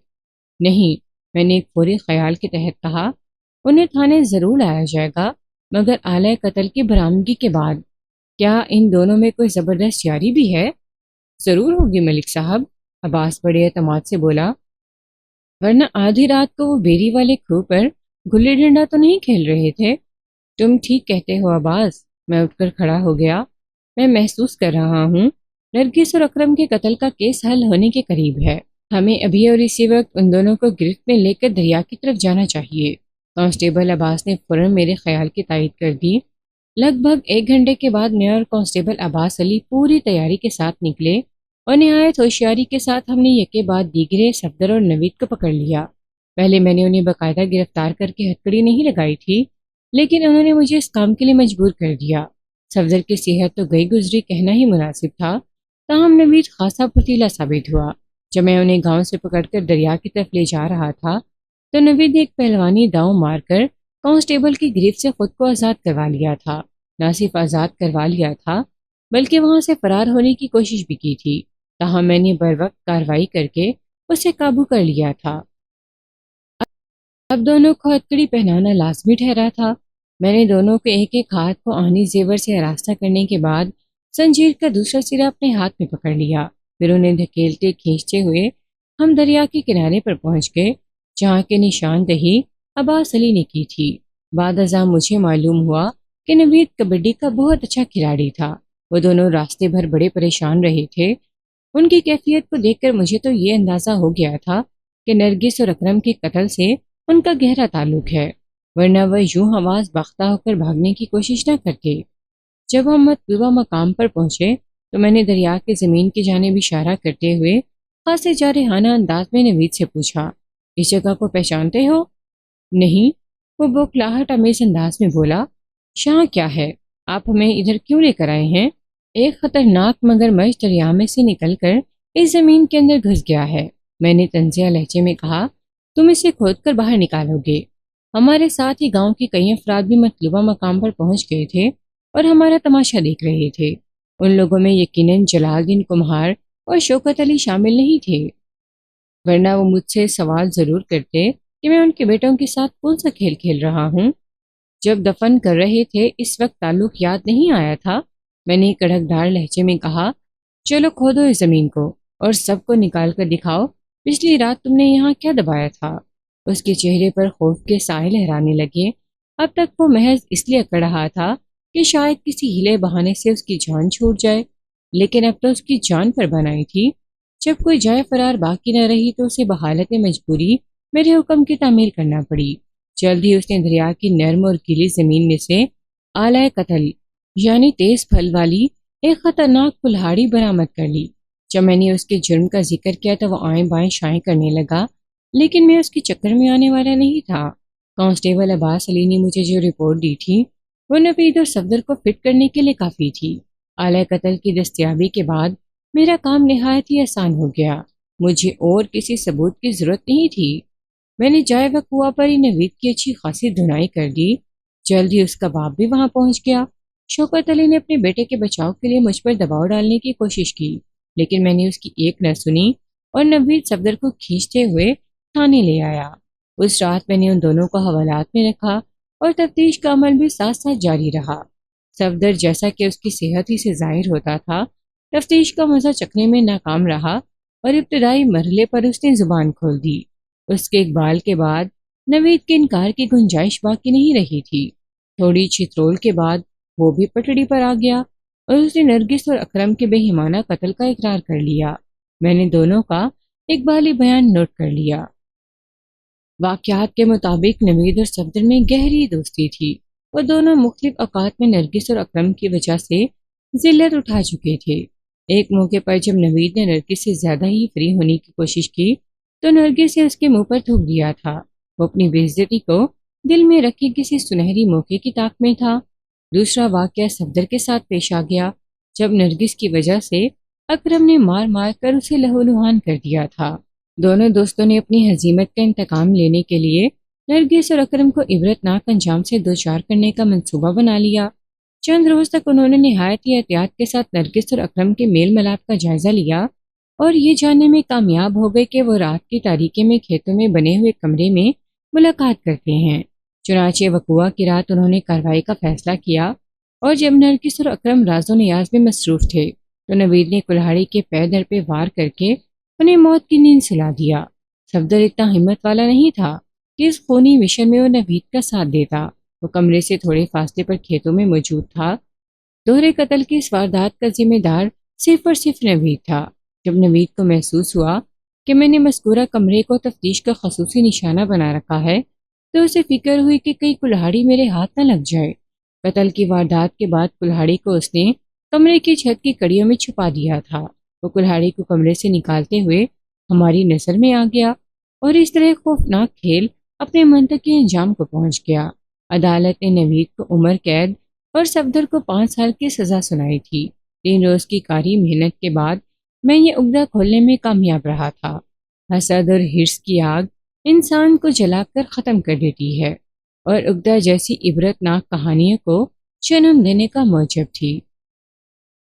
نہیں، میں نے ایک فوری خیال کے تحت کہا، انہیں تھانے ضرور لایا جائے گا، مگر آلۂ قتل کی برآمدگی کے بعد۔ کیا ان دونوں میں کوئی زبردست یاری بھی ہے؟ ضرور ہوگی ملک صاحب، عباس بڑے اعتماد سے بولا، ورنہ آدھی رات کو وہ بیری والے کھو پر گلی ڈنڈا تو نہیں کھیل رہے تھے۔ تم ٹھیک کہتے ہو عباس، میں اٹھ کر کھڑا ہو گیا۔ میں محسوس کر رہا ہوں نرگس اور اکرم کے قتل کا کیس حل ہونے کے قریب ہے۔ ہمیں ابھی اور اسی وقت ان دونوں کو گرفت میں لے کر دریا کی طرف جانا چاہیے۔ کانسٹیبل عباس نے فوراً میرے خیال کی تائید کر دی۔ لگ بھگ 1 گھنٹے کے بعد میں اور کانسٹیبل عباس علی پوری تیاری کے ساتھ نکلے اور نہایت ہوشیاری کے ساتھ ہم نے یکے بعد دیگرے صفدر اور نوید کو پکڑ لیا۔ پہلے میں نے انہیں باقاعدہ گرفتار کر کے ہتکڑی نہیں لگائی تھی، لیکن انہوں نے مجھے اس کام کے لیے مجبور کر دیا۔ صفدر کی صحت تو گئی گزری کہنا ہی مناسب تھا، تاہم نوید خاصا پھرتیلا ثابت ہوا۔ جب میں انہیں گاؤں سے پکڑ کر دریا کی طرف لے جا رہا تھا تو نوید نے ایک پہلوانی داؤں مار کر کانسٹیبل کی گرفت سے خود کو آزاد کروا لیا تھا۔ نہ صرف آزاد کروا لیا تھا بلکہ وہاں سے فرار ہونے کی کوشش بھی کی تھی، تاہم میں نے بروقت کارروائی کر کے اسے قابو کر لیا تھا۔ اب دونوں کو ہتکڑی پہنانا لازمی ٹھہرا تھا۔ میں نے دونوں کو ایک ایک ہاتھ کو آہنی زیور سے آراستہ کرنے کے بعد زنجیر کا دوسرا سرا اپنے ہاتھ میں پکڑ لیا۔ پھر انہیں دھکیلتے کھینچتے ہوئے ہم دریا کے کنارے پر پہنچ گئے، جہاں کے نشاندہی عباس علی نے کی تھی۔ بعد ازاں مجھے معلوم ہوا کہ نوید کبڈی کا بہت اچھا کھلاڑی تھا۔ وہ دونوں راستے بھر بڑے پریشان رہے تھے۔ ان کی کیفیت کو دیکھ کر مجھے تو یہ اندازہ ہو گیا تھا کہ نرگس اور اکرم کے قتل سے ان کا گہرا تعلق ہے، ورنہ وہ یوں حواس باختہ ہو کر بھاگنے کی کوشش نہ کرتے۔ جب ہم مطلوبہ مقام پر پہنچے تو میں نے دریا کی زمین کی جانب اشارہ کرتے ہوئے خاصے جارحانہ انداز میں نوید سے پوچھا، اس جگہ کو پہچانتے ہو؟ نہیں، وہ بوکھلاہٹ آمیز انداز میں بولا۔ شاہ کیا ہے، آپ ہمیں ادھر کیوں لے کر آئے ہیں؟ ایک خطرناک مگرمچھ دریا میں سے نکل کر اس زمین کے اندر گھس گیا ہے، میں نے طنزیہ لہجے میں کہا۔ تم اسے کھود کر باہر نکالو گے؟ ہمارے ساتھ ہی گاؤں کے کئی افراد بھی مطلوبہ مقام پر پہنچ گئے تھے اور ہمارا تماشا دیکھ رہے تھے۔ ان لوگوں میں یقیناً جلال الدین کمہار اور شوکت علی شامل نہیں تھے، ورنہ وہ مجھ سے سوال ضرور کرتے کہ میں ان کے بیٹوں کے ساتھ کون سا کھیل کھیل رہا ہوں۔ جب دفن کر رہے تھے اس وقت تعلق یاد نہیں آیا تھا، میں نے کڑک دار لہجے میں کہا۔ چلو کھودو اس زمین کو اور سب کو نکال کر دکھاؤ، پچھلی رات تم نے یہاں کیا دبایا تھا؟ اس کے چہرے پر خوف کے سائے لہرانے لگے۔ اب تک وہ محض اس لیے اکڑ رہا تھا کہ شاید کسی ہیلے بہانے سے اس کی جان چھوٹ جائے، لیکن اب تو اس کی جان پر بنائی تھی۔ جب کوئی جائے فرار باقی نہ رہی تو اسے بحالت مجبوری میرے حکم کی تعمیل کرنا پڑی۔ جلد ہی اس نے دریا کی نرم اور گیلی زمین میں سے آلائے قتل یعنی تیز پھل والی ایک خطرناک کلہاڑی برآمد کر لی۔ جب میں نے اس کے جرم کا ذکر کیا تو وہ آئیں بائیں شائیں کرنے لگا، لیکن میں اس کے چکر میں آنے والا نہیں تھا۔ کانسٹیبل عباس علی نے مجھے جو رپورٹ دی تھی وہ نوید اور صفدر کو فٹ کرنے کے لیے کافی تھی۔ آلائے قتل کی دستیابی کے بعد میرا کام نہایت ہی آسان ہو گیا۔ مجھے اور کسی ثبوت کی ضرورت نہیں تھی۔ میں نے جائے وقوع پر ہی نوید کی اچھی خاصی دھنائی کر دی۔ جلد ہی اس کا باپ بھی وہاں پہنچ گیا۔ شوکت علی نے اپنے بیٹے کے بچاؤ کے لیے مجھ پر دباؤ ڈالنے کی کوشش کی، لیکن میں نے اس کی ایک نہ سنی اور نوید صفدر کو کھینچتے ہوئے تھانے لے آیا۔ اس رات میں نے ان دونوں کو حوالات میں رکھا اور تفتیش کا عمل بھی ساتھ ساتھ جاری رہا۔ صفدر جیسا کہ اس کی صحت ہی سے ظاہر ہوتا تھا، تفتیش کا مزہ چکھنے میں ناکام رہا اور ابتدائی مرحلے پر اس نے زبان کھول دی۔ اس کے اقبال کے بعد نوید کے انکار کی گنجائش باقی نہیں رہی تھی۔ تھوڑی چھترول کے بعد وہ بھی پٹڑی پر آ گیا اور اس نے نرگس اور اکرم کے بے ایمانہ قتل کا اقرار کر لیا۔ میں نے دونوں کا اقبالی بیان نوٹ کر لیا۔ واقعات کے مطابق نوید اور صفدر میں گہری دوستی تھی۔ وہ دونوں مختلف اوقات میں نرگس اور اکرم کی وجہ سے ذلت اٹھا چکے تھے۔ ایک موقع پر جب نوید نے نرگس سے زیادہ ہی فری ہونے کی کوشش کی تو نرگس نے اس کے منہ پر تھوک دیا تھا۔ وہ اپنی بے عزتی کو دل میں رکھے کسی سنہری موقع کی طاق میں تھا۔ دوسرا واقعہ صفدر کے ساتھ پیش آ گیا جب نرگس کی وجہ سے اکرم نے مار مار کر اسے لہو لہان کر دیا تھا۔ دونوں دوستوں نے اپنی ہزیمت کا انتقام لینے کے لیے نرگس اور اکرم کو عبرتناک انجام سے دوچار کرنے کا منصوبہ بنا لیا۔ چند روز تک انہوں نے نہایت ہی احتیاط کے ساتھ نرگس اور اکرم کے میل ملاپ کا جائزہ لیا اور یہ جاننے میں کامیاب ہو گئے کہ وہ رات کی تاریکی میں کھیتوں میں بنے ہوئے کمرے میں ملاقات کرتے ہیں۔ چنانچہ وقوع کی رات انہوں نے کارروائی کا فیصلہ کیا اور جب نرگس اور اکرم راز و نیاز میں مصروف تھے تو نوید نے کلہاڑی کے پے در پہ وار کر کے انہیں موت کی نیند سلا دیا۔ صفدر اتنا ہمت والا نہیں تھا کہ اس خونی مشن میں وہ نوید کا ساتھ دیتا۔ وہ کمرے سے تھوڑے فاصلے پر کھیتوں میں موجود تھا۔ دوہرے قتل کی اس واردات کا ذمہ دار صرف اور صرف نوید تھا۔ جب نوید کو محسوس ہوا کہ میں نے مذکورہ کمرے کو تفتیش کا خصوصی نشانہ بنا رکھا ہے تو اسے فکر ہوئی کہ کئی کلہاڑی میرے ہاتھ نہ لگ جائے۔ قتل کی واردات کے بعد کلہاڑی کو اس نے کمرے کی چھت کی کڑیوں میں چھپا دیا تھا۔ وہ کلہاڑی کو کمرے سے نکالتے ہوئے ہماری نظر میں آ گیا اور اس طرح خوفناک کھیل اپنے منطقی انجام کو پہنچ گیا۔ عدالت نے نوید کو عمر قید اور صفدر کو 5 سال کی سزا سنائی تھی۔ 3 روز کی کاری محنت کے بعد میں یہ عقدہ کھولنے میں کامیاب رہا تھا۔ حسد اور حرص کی آگ انسان کو جلا کر ختم کر دیتی ہے اور عقدہ جیسی عبرتناک کہانیوں کو جنم دینے کا موجب تھی۔